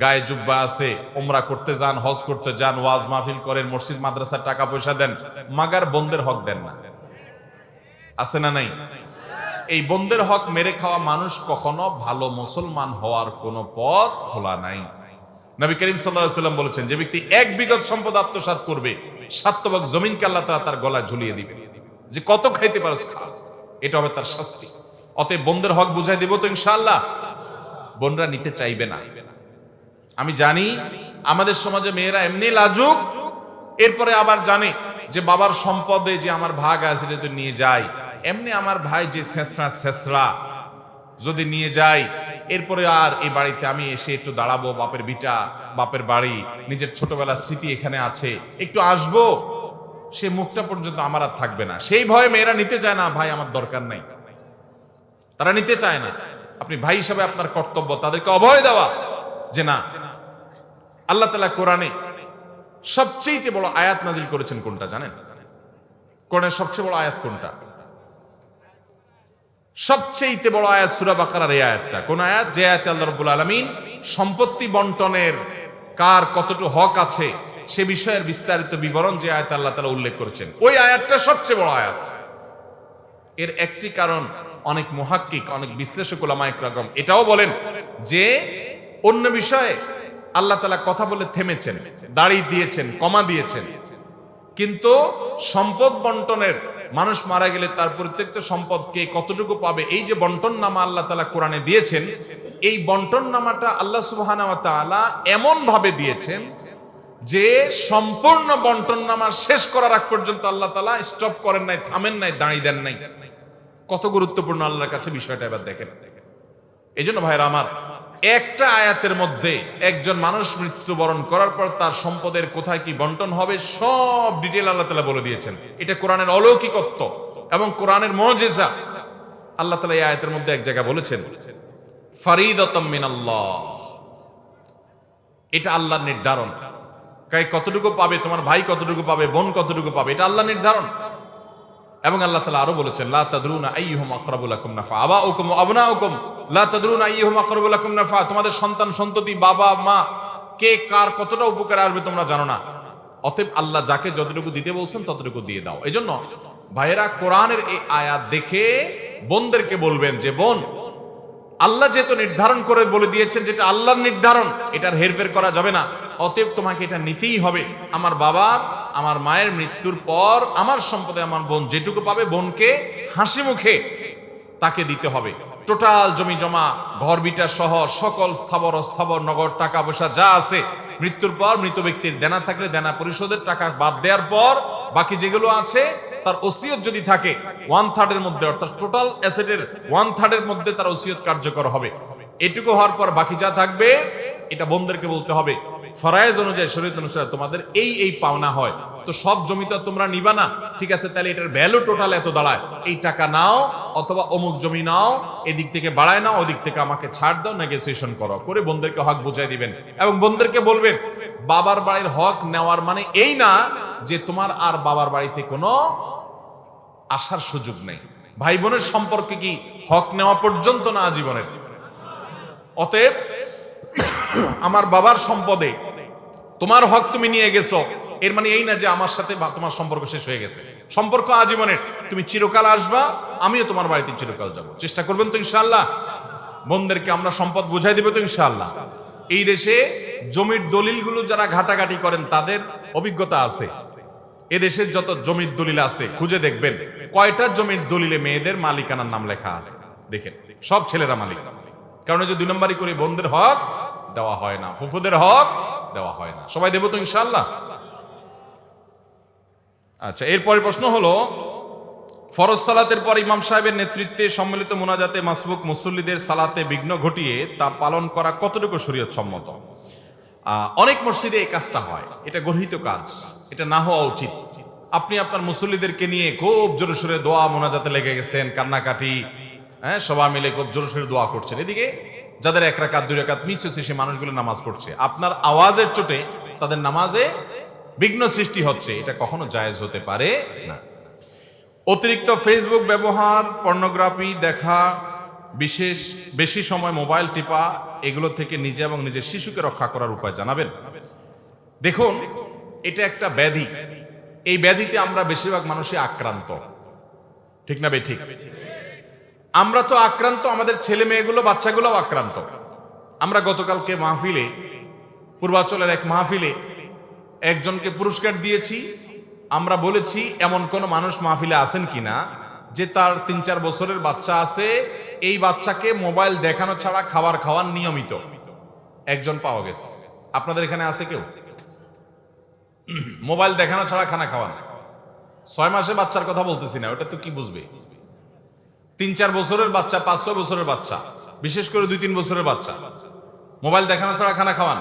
গায়ে জুব্বা আছে, উমরা করতে যান, হজ করতে যান, ওয়াজ মাহফিল করেন, মসজিদ মাদ্রাসার টাকা পয়সা দেন, মাগার বোনদের হক দেন না। আছে না নাই? এই বোনদের হক মেরে খাওয়া মানুষ কখনো ভালো মুসলমান হওয়ার কোনো পথ খোলা নাই। নবী করিম সাল্লাল্লাহু আলাইহি ওয়াসাল্লাম বলেছেন, যে ব্যক্তি এক বিঘত সম্পদ আত্মসাৎ করবে, 7 ভাগ জমিনকে আল্লাহ তাআলা তার গলায় ঝুলিয়ে দিবে, যে কত খাইতে পারস খা, এটা হবে তার শাস্তি। অতএব বোনদের হক বুঝাই দেব তো ইনশাআল্লাহ। বোনরা নিতে চাইবে না। আমি জানি আমাদের সমাজে মেয়েরা এমনি লাজুক, এরপরে আবার জানে যে বাবার সম্পদে যে আমার ভাগ আছে সেটা তো নিয়ে যাই, এমনি আমার ভাই যে ছেঁচড়া যদি নিয়ে যাই, এরপরে আর এই বাড়িতে আমি এসে একটু দাঁড়াবো, বাপের ভিটা বাপের বাড়ি, নিজের ছোটবেলার স্মৃতি এখানে আছে, একটু আসবো, সে মুখটা পর্যন্ত আমার আর থাকবে না। সেই ভয়ে মেয়েরা নিতে চায় না, ভাই আমার দরকার নাই, তারা নিতে চায় না। আপনি ভাই হিসাবে আপনার কর্তব্য তাদেরকে অভয় দেওয়া, যে না। আল্লাহ তাআলা কোরআনে সবচেয়ে বড় আয়াত নাজিল করেছেন কোনটা জানেন? কোরআনের সবচেয়ে বড় আয়াত কোনটা? সবচেয়ে বড় আয়াত সূরা বাকারার এই আয়াতটা। কোন আয়াত? যে আয়াতে আল্লাহ রাব্বুল আলামিন সম্পত্তি বন্টনের কার কতটুকু হক আছে সে বিষয়ের বিস্তারিত বিবরণ যে আয়াতে আল্লাহ তাআলা উল্লেখ করেছেন, ওই আয়াতটা সবচেয়ে বড় আয়াত। এর একটি কারণ অনেক মুহাক্কিক, অনেক বিশ্লেষক উলামায়ে কেরাম এটাও বলেন যে অন্য বিষয়ে আল্লাহ তাআলা কথা বলে থেমেছেন, দাড়ি দিয়েছেন, কমা দিয়েছেন, কিন্তু সম্পদ বন্টনের, মানুষ মারা গেলে তার প্রত্যেকটা সম্পদ কে কতটুকু পাবে, এই যে বন্টন নামা আল্লাহ তাআলা কোরআনে দিয়েছেন, এই বন্টন নামাটা আল্লাহ সুবহানাহু ওয়া তাআলা এমন ভাবে দিয়েছেন যে সম্পূর্ণ বন্টন নামা শেষ করার আগ পর্যন্ত আল্লাহ তাআলা স্টপ করেন নাই, থামেন নাই, দাঁড়িয়ে দেন নাই। কত গুরুত্বপূর্ণ আল্লাহর কাছে বিষয়টা এবার দেখেন। এই জন্য ভাইরা আমার, একটা আয়াতের মধ্যে একজন মানুষ মৃত্যুবরণ করার পর তার সম্পদের কোথায় কি বন্টন হবে সব ডিটেইল আল্লাহ তাআলা বলে দিয়েছেন। এটা কোরআনের অলৌকিকত্ব এবং কোরআনের মুজিজা। আল্লাহ তাআলা এই আয়াতের মধ্যে এক জায়গায় বলেছেন, ফারিদাতাম মিনাল্লাহ, এটা আল্লাহর নির্ধারণ। কতটুকু পাবে, তোমার ভাই কতটুকু পাবে, বোন কতটুকু পাবে, এটা আল্লাহর নির্ধারণ। এবং আল্লাহ তাআলা আরো বলেছেন, লা তাদরুনা আইয়ুহুম আকরাবু লাকুম নাফা আবাউকুম ওয়া আবনাউকুম লা তাদরুনা আইয়ুহুম আকরাবু লাকুম নাফা, তোমাদের সন্তান সন্ততি, বাবা মা, কে কার কতটা উপকার আসবে তোমরা জানো না। অতএব আল্লাহ যাকে যতটুকু দিতে বলছেন ততটুকু দিয়ে দাও। এজন্য ভাইয়েরা, কোরআনের এই আয়াত দেখে বোনদেরকে বলবেন যে বোন, আল্লাহ যেহেতু নির্ধারণ করে বলে দিয়েছেন যেটা আল্লাহর নির্ধারণ, এটার হেরফের করা যাবে না, অতএব তোমাকে এটা নিতেই হবে। আমার বাবার, আমার মায়ের মৃত্যুর পর আমার সম্পদে আমার বোন যেটুকু পাবে, বোনকে হাসি মুখে তাকে দিতে হবে। টোটাল জমি জমা, ঘর বিটা সহ সকল স্থাবর অস্থাবর নগদ টাকা পয়সা যা আছে, মৃত্যুর পর মৃত ব্যক্তির দেনা থাকলে দেনা পরিশোধের টাকা বাদ দেওয়ার পর বাকি যেগুলো আছে তার ওসিয়ত যদি থাকে 1/3 এর মধ্যে, অর্থাৎ টোটাল অ্যাসেটের 1/3 এর মধ্যে তার ওসিয়ত কার্যকর হবে। এটুকু হওয়ার পর বাকি যা থাকবে এটা বোনদেরকে বলতে হবে। ফরায়েজ অনুযায়ী, শরীয়ত অনুসারে তোমাদের এই পাওনা হয়, তো সব জমি তো তোমরা নিবা না, ঠিক আছে, তাহলে এটার ভ্যালু টোটাল এত দাঁড়ায়, এই টাকা নাও অথবা অমুক জমি নাও, এদিক থেকে বাড়ায় নাও, ওদিক থেকে আমাকে ছাড় দাও, নেগোসিয়েশন করো, করে বোনদেরকে হক বুঝাই দিবেন। এবং বোনদেরকে বলবেন বাবার বাড়ির হক নেওয়ার মানে এই না যে তোমার আর বাবার বাড়িতে কোনো আসার সুযোগ নেই। ভাই বোনের সম্পর্কে কি হক নেওয়া পর্যন্ত না জীবনের। অতএব আমার বাবার সম্পদে তোমার হক তুমি নিয়ে গেছো, এর মানে এই না যে আমার সাথে তোমার সম্পর্ক শেষ হয়ে গেছে। সম্পর্ক আজীবনের, তুমি চিরকাল আসবা, আমিও তোমার বাড়িতে চিরকাল যাব। চেষ্টা করবেন তো ইনশাআল্লাহ? বোনদেরকে আমরা সম্পদ বুঝাই দেব তো ইনশাআল্লাহ। এই দেশে জমির দলিলগুলো যারা ঘাটাঘাটি করেন তাদের অভিজ্ঞতা আছে। এদেশের যত জমির দলিল আছে খুঁজে দেখবেন কয়টা জমির দলিলে মেয়েদের মালিকানার নাম লেখা আছে, দেখেন সব ছেলেরা মালিক। কারণ যে 2 নম্বরই করে বোনদের হক দেওয়া হয় না, ফুফুদের হক দেওয়া হয় না। সবাই দেব তো ইনশাআল্লাহ? আচ্ছা, এরপরের প্রশ্ন হলো, ফরজ সালাতের পর ইমাম সাহেবের নেতৃত্বে সম্মিলিত মোনাজাতে মাসবুক মুসল্লিদের সালাতে বিঘ্ন ঘটিয়ে তা পালন করা কতটুকু শরীয়ত সম্মত? অনেক মসজিদে এই কাজটা হয়, এটা গর্হিত কাজ, এটা না হওয়া উচিত। আপনি আপনার মুসল্লিদেরকে নিয়ে খুব জোরে সোরে দোয়া মোনাজাতে লেগে গেছেন, কান্নাকাটি, হ্যাঁ, সবাই মিলে খুব জোরে সোরে দোয়া করছেন, এদিকে যাদের 1 রাকাত 2 রাকাত মিস হচ্ছে সেই মানুষগুলো নামাজ পড়ছে, আপনার আওয়াজের চোটে তাদের নামাজে বিঘ্ন সৃষ্টি হচ্ছে, এটা কখনো জায়েজ হতে পারে না। অতিরিক্ত ফেসবুক ব্যবহার, পর্নোগ্রাফি দেখা, বেশি সময় মোবাইল টিপা, এগুলো থেকে নিজে এবং নিজের শিশুকে রক্ষা করার উপায় জানাবেন। দেখুন, এটা একটা ব্যাধি, এই ব্যাধিতে আমরা বেশিরভাগ মানুষই আক্রান্ত, ঠিক না ঠিক? আমরা তো আক্রান্ত, আমাদের ছেলে মেয়েগুলো, বাচ্চাগুলোও আক্রান্ত। আমরা গতকালকে মাহফিলে, পূর্বাচলের এক মাহফিলে একজনকে পুরস্কার দিয়েছি। আমরা বলেছি এমন কোন মানুষ মাহফিলে আছেন কিনা যে তার 3-4 বছরের বাচ্চা আছে, এই বাচ্চাকে মোবাইল দেখানো ছাড়া খাবার খাওয়ান নিয়মিত। একজন পাওয়া গেছে। আপনাদের এখানে আছে কেউ? মোবাইল দেখানো ছাড়া খানা খাওয়ান। 6 মাসের বাচ্চার কথা বলতেছি না, ওটা তো কি বুঝবে। 3-4 বছরের বাচ্চা, 5-6 বছরের বাচ্চা, বিশেষ করে 2-3 বছরের বাচ্চা, মোবাইল দেখানো ছাড়া খানা খাওয়ান,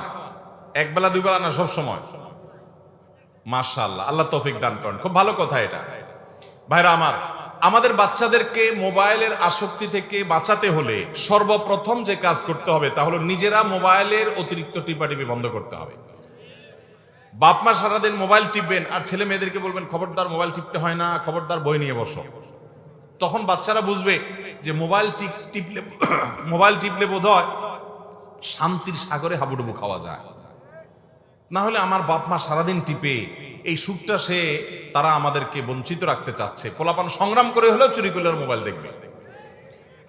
একবেলা 2 বেলা না, সব সময়। মাশাআল্লাহ, আল্লাহ তৌফিক দান করেন, খুব ভালো কথা এটা। ভাইরা আমার, আমাদের বাচ্চাদেরকে মোবাইলের আসক্তি থেকে বাঁচাতে হলে সর্বপ্রথম যে কাজ করতে হবে তা হলো নিজেরা মোবাইলের অতিরিক্ত টিপাটিপি বন্ধ করতে হবে। বাপ মা সারাদিন মোবাইল টিপবেন আর ছেলে মেয়েদেরকে বলবেন খবরদার মোবাইল টিপতে হয় না, খবরদার বই নিয়ে বসো। তখন বাচ্চারা বুঝবে যে মোবাইল টিপলে বোধ হয় শান্তির সাগরে হাবুডুবু খাওয়া যায়। না হলে আমার বাপ মা সারাদিন টিপে, এই সুখটা তারা আমাদেরকে বঞ্চিত রাখতে চাচ্ছে। পোলাপান সংগ্রাম করে হলেও চুরি করলে মোবাইল দেখবে।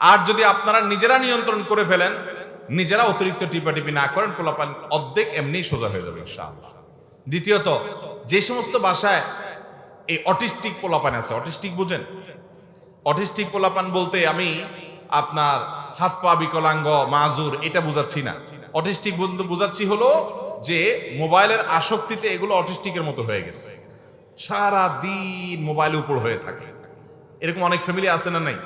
আর যদি আপনারা নিজেরা নিয়ন্ত্রণ করে ফেলেন, নিজেরা অতিরিক্ত টিপাটিপি না করেন, পোলাপান অর্ধেক এমনি সোজা হয়ে যাবে ইনশাআল্লাহ। দ্বিতীয়ত, যে সমস্ত বাসায় এই অটিস্টিক পোলাপান আছে, অটিস্টিক বুঝেন? অটিস্টিক পোলাপান বলতে আমি আপনার হাত পা বিকলাঙ্গ, মাজুর, এটা বুঝাচ্ছি না। অটিস্টিক বলতে বুঝাচ্ছি হলো যে মোবাইলের আসক্তিতে এগুলো অটিস্টিকের মতো হয়ে গেছে, সারা দিন মোবাইলের উপর হয়ে থাকে। এরকম অনেক ফ্যামিলি আছে না নাই?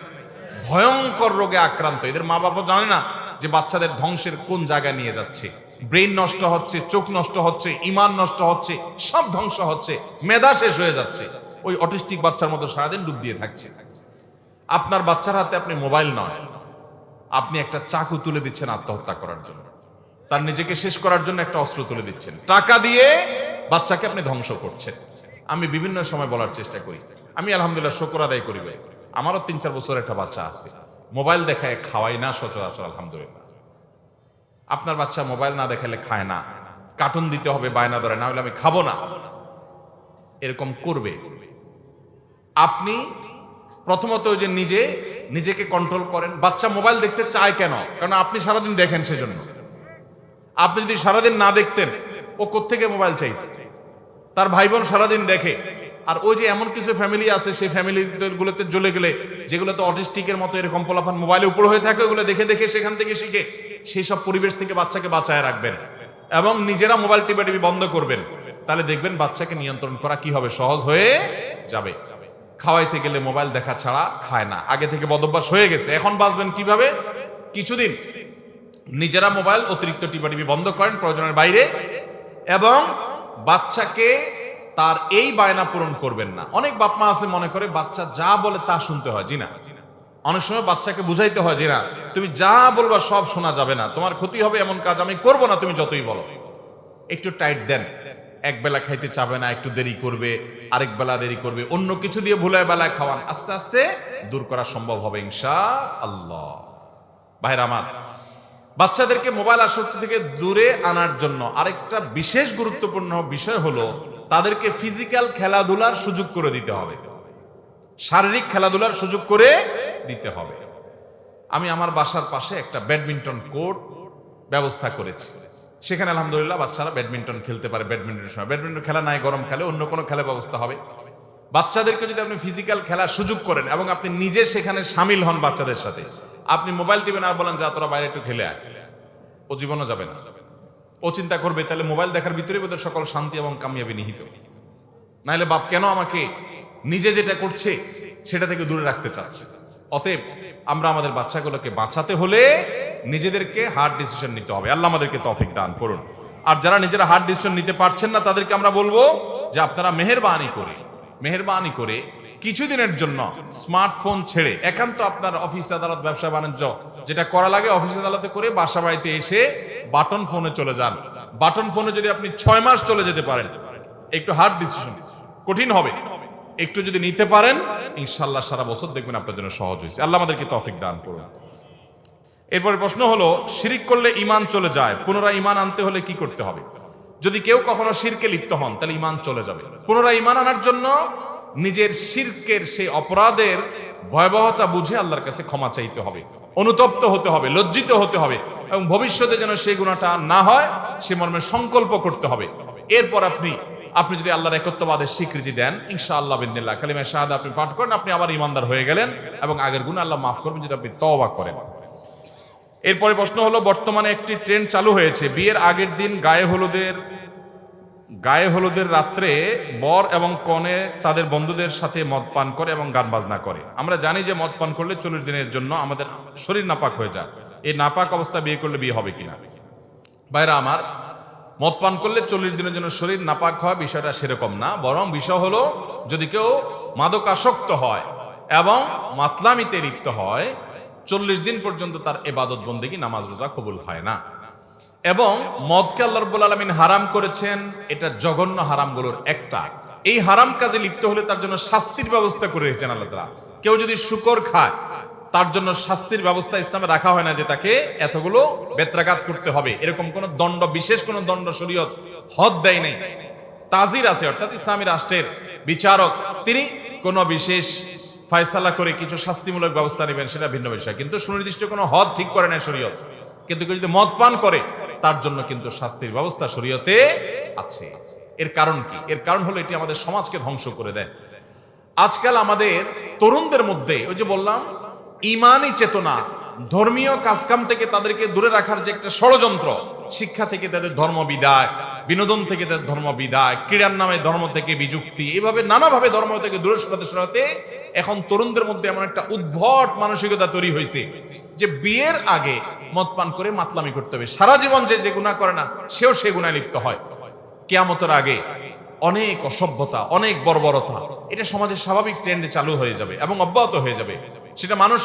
ভয়ঙ্কর রোগে আক্রান্ত। এদের মা বাবা জানে না যে বাচ্চাদের ধ্বংসের কোন জায়গায় নিয়ে যাচ্ছে। ব্রেন নষ্ট হচ্ছে, চোখ নষ্ট হচ্ছে, ইমান নষ্ট হচ্ছে, সব ধ্বংস হচ্ছে, মেধা শেষ হয়ে যাচ্ছে। ওই অটিস্টিক বাচ্চার মতো সারাদিন ডুব দিয়ে থাকছে। আপনার বাচ্চার হাতে আপনি মোবাইল নয়, আপনি একটা চাকু তুলে দিচ্ছেন আত্মহত্যা করার জন্য, তার নিজেকে শেষ করার জন্য একটা অস্ত্র তুলে দিচ্ছেন। টাকা দিয়ে বাচ্চাকে আপনি ধ্বংস করছেন। আমি বিভিন্ন সময় বলার চেষ্টা করি, আমি আলহামদুলিল্লাহ শুকর আদায় করি ভাই, আমারও 3-4 বছরের একটা বাচ্চা আছে, মোবাইল দেখায় খাওয়াই না সচরাচর, আলহামদুলিল্লাহ। আপনার বাচ্চা মোবাইল না দেখালে খায় না, কার্টুন দিতে হবে, বায়না ধরে, না হলে আমি খাবো না, এরকম করবে। আপনি প্রথমত যে নিজেকে কন্ট্রোল করেন। বাচ্চা মোবাইল দেখতে চায় কেন? কারণ আপনি সারাদিন দেখেন, সেজন্য। আপনি যদি সারাদিন না দেখতেন, ও কোত্থেকে মোবাইল চাইত? তার ভাই বোন সারাদিন দেখে। আর ওই যে এমন কিছু ফ্যামিলি আছে, সেই ফ্যামিলিগুলোতে জ্বলে গেলে, যেগুলোতে অটিস্টিকের মতো এরকম পোলাপান মোবাইলে উপর হয়ে থাকে, ওগুলো দেখে দেখে সেখান থেকে শিখে, সেই সব পরিবেশ থেকে বাচ্চাকে বাঁচায় রাখবেন এবং নিজেরা মোবাইল টিপি বন্ধ করবেন। তাহলে দেখবেন বাচ্চাকে নিয়ন্ত্রণ করা কি হবে, সহজ হয়ে যাবে। খাওয়াইতে গেলে মোবাইল দেখা ছাড়া খায় না, আগে থেকে বদভ্যাস হয়ে গেছে। এখন বাঁচবেন কিভাবে? কিছুদিন নিজেরা মোবাইল অতিরিক্ত টিপাটিপি বন্ধ করেন, প্রয়োজনের বাইরে এবং বাচ্চাকে তার এই বায়না পূরণ করবেন না। অনেক বাপ মা আছে মনে করে বাচ্চা যা বলে তা শুনতে হয়। জি না, অনেক সময় বাচ্চাকে বুঝাইতে হয় যে না, তুমি যা বলবা সব শোনা যাবে না, তোমার ক্ষতি হবে, এমন কাজ আমি করব না তুমি যতই বলো। একটু টাইট দেন, এক বেলা খাইতে চাবে না, একটু দেরি করবে, আরেক বেলা দেরি করবে, অন্য কিছু দিয়ে ভুলায় বেলায় খাওয়ান, আস্তে আস্তে দূর করা সম্ভব হবে ইনশাআল্লাহ। ভাইরা আমার, বাচ্চাদেরকে মোবাইল আসক্তি থেকে দূরে আনার জন্য আরেকটা বিশেষ গুরুত্বপূর্ণ বিষয় হলো তাদেরকে ফিজিক্যাল খেলাধুলার সুযোগ করে দিতে হবে, শারীরিক খেলাধুলার সুযোগ করে দিতে হবে। আমি আমার বাসার পাশে একটা ব্যাডমিন্টন কোর্ট ব্যবস্থা করেছি, সেখানে আলহামদুলিল্লাহ বাচ্চারা ব্যাডমিন্টন খেলতে পারে। ব্যাডমিন্টনের সময় ব্যাডমিন্টন খেলা নাই, গরমকালে অন্য কোনো খেলার ব্যবস্থা হবে। বাচ্চাদেরকে যদি আপনি ফিজিক্যাল খেলার সুযোগ করেন এবং আপনি নিজে সেখানে সামিল হন বাচ্চাদের সাথে, আপনি মোবাইল টিপে না বলেন যা তোরা বাইরে একটু খেলে আয়, ও জীবনও যাবে না। ও চিন্তা করবে তাহলে মোবাইল দেখার ভিতরে বোধহয় সকল শান্তি এবং কামিয়াবি নিহিত। নাহলে বাপ কেন আমাকে নিজে যেটা করছে সেটা থেকে দূরে রাখতে চাচ্ছে। অতএব আমরা আমাদের বাচ্চাগুলোকে বাঁচাতে হলে নিজেদেরকে হার্ড ডিসিশন নিতে হবে। আল্লাহ আমাদেরকে তৌফিক দান করুন। আর যারা নিজেরা হার্ড ডিসিশন নিতে পারছেন না তাদেরকে আমরা বলবো যে আপনারা মেহেরবানি করে কিছুদিনের জন্য স্মার্টফোন ছেড়ে একান্ত আপনার অফিস আদালত ব্যবসা বাণিজ্য যেটা করা লাগে অফিস আদালতে করে বাসা বাড়িতে এসে বাটন ফোনে চলে যান। বাটন ফোনে যদি আপনি 6 মাস চলে যেতে পারেন, একটু হার্ড ডিসিশন, কঠিন হবে, একটু যদি নিতে পারেন ইনশাআল্লাহ সারা বছর দেখবেন আপনার জন্য সহজ হয়েছে। আল্লাহ আমাদেরকে তৌফিক দান করুন। এরপরে প্রশ্ন হলো, শিরক করলে ঈমান চলে যায়, পুনরায় ঈমান আনতে হলে কি করতে হবে? যদি কেউ কখনো শিরকে লিপ্ত হন তাহলে ঈমান চলে যাবে। পুনরায় ঈমান আনার জন্য নিজের শিরকের সেই অপরাধের ভয়াবহতা বুঝে আল্লাহর কাছে ক্ষমা চাইতে হবে, অনুতপ্ত হতে হবে, লজ্জিত হতে হবে এবং ভবিষ্যতে যেন সেই গুনাহটা না হয় সে মর্মে সংকল্প করতে হবে। এরপর আপনি যদি আল্লাহর একত্ববাদের স্বীকৃতি দেন ইনশাআল্লাহ বিদিনিল্লাহ কালিমা শাহাদা আপনি পাঠ করেন, আপনি আবার ঈমানদার হয়ে গেলেন এবং আগের গুনাহ আল্লাহ মাফ করবেন যদি আপনি তওবা করেন। এরপরে প্রশ্ন হলো, বর্তমানে একটি ট্রেন্ড চালু হয়েছে, বিয়ের আগের দিন গায়ে হলুদের রাত্রে বর এবং কনে তাদের বন্ধুদের সাথে মদ পান করে এবং গান বাজনা করে। আমরা জানি যে মদ পান করলে 40 দিনের জন্য আমাদের শরীর নাপাক হয়ে যায়। এই নাপাক অবস্থা বিয়ে করলে বিয়ে হবে কিনা? ভাইরা আমার, মদ পান করলে 40 দিনের জন্য শরীর নাপাক হয় বিষয়টা সেরকম না, বরং বিষয় হলো যদি কেউ মাদকাসক্ত হয় এবং মাতলামিতে লিপ্ত হয় 40 দিন পর্যন্ত তার ইবাদত বন্দেগী নামাজ রোজা কবুল হয় না। এবং মদকে আল্লাহ রাব্বুল আলামিন হারাম করেছেন, এটা জঘন্য হারামগুলোর একটা। এই হারাম কাজে লিপ্ত হলে তার জন্য শাস্তির ব্যবস্থা করে রেখেছেন আল্লাহ তাআলা। কেউ যদি শুকর খায় তার জন্য শাস্তির ব্যবস্থা ইসলামে রাখা হয় না যে তাকে এতগুলো বেত্রাঘাত করতে হবে, এরকম কোন দণ্ড, বিশেষ কোন দণ্ড শরীয়ত হদ দেয় নাই। তাজির আছে, অর্থাৎ ইসলামী রাষ্ট্রের বিচারক তিনি কোন বিশেষ ফয়সালা করে কিছু শাস্তিমূলক ব্যবস্থা নেবেন সেটা ভিন্ন বিষয়, কিন্তু সুনির্দিষ্ট কোনো হদ ঠিক করে না শরীয়ত। কিন্তু কেউ যদি মদ পান করে তার জন্য কিন্তু শাস্তির ব্যবস্থা শরীয়তে আছে। এর কারণ কি? এর কারণ হলো এটি আমাদের সমাজকে ধ্বংস করে দেয়। আজকাল আমাদের তরুণদের মধ্যে ওই যে বললাম ঈমানি চেতনা, ধর্মীয় কাজকাম থেকে তাদেরকে দূরে রাখার যে একটা ষড়যন্ত্র, শিক্ষা থেকে তাদের ধর্ম বিদায়, বিনোদন থেকে তাদের ধর্ম বিদায়, ক্রীড়ার নামে ধর্ম থেকে বিযুক্তি, এইভাবে নানাভাবে ধর্ম থেকে দূরে সরাতে এখন তরুণদের মধ্যে এমন একটা উদ্ভট মানসিকতা তৈরি হয়েছে যে বিয়ের আগে মদ পান করে মাতলামি করতে হবে। সারা জীবন যে গুনাহ করে না সেও সে গুনাহে লিপ্ত হয়। কিয়ামতের আগে অনেক অসভ্যতা, অনেক বর্বরতা, এটা সমাজের স্বাভাবিক ট্রেন্ডে চালু হয়ে যাবে এবং অব্যাহত হয়ে যাবে। সেটা মানুষ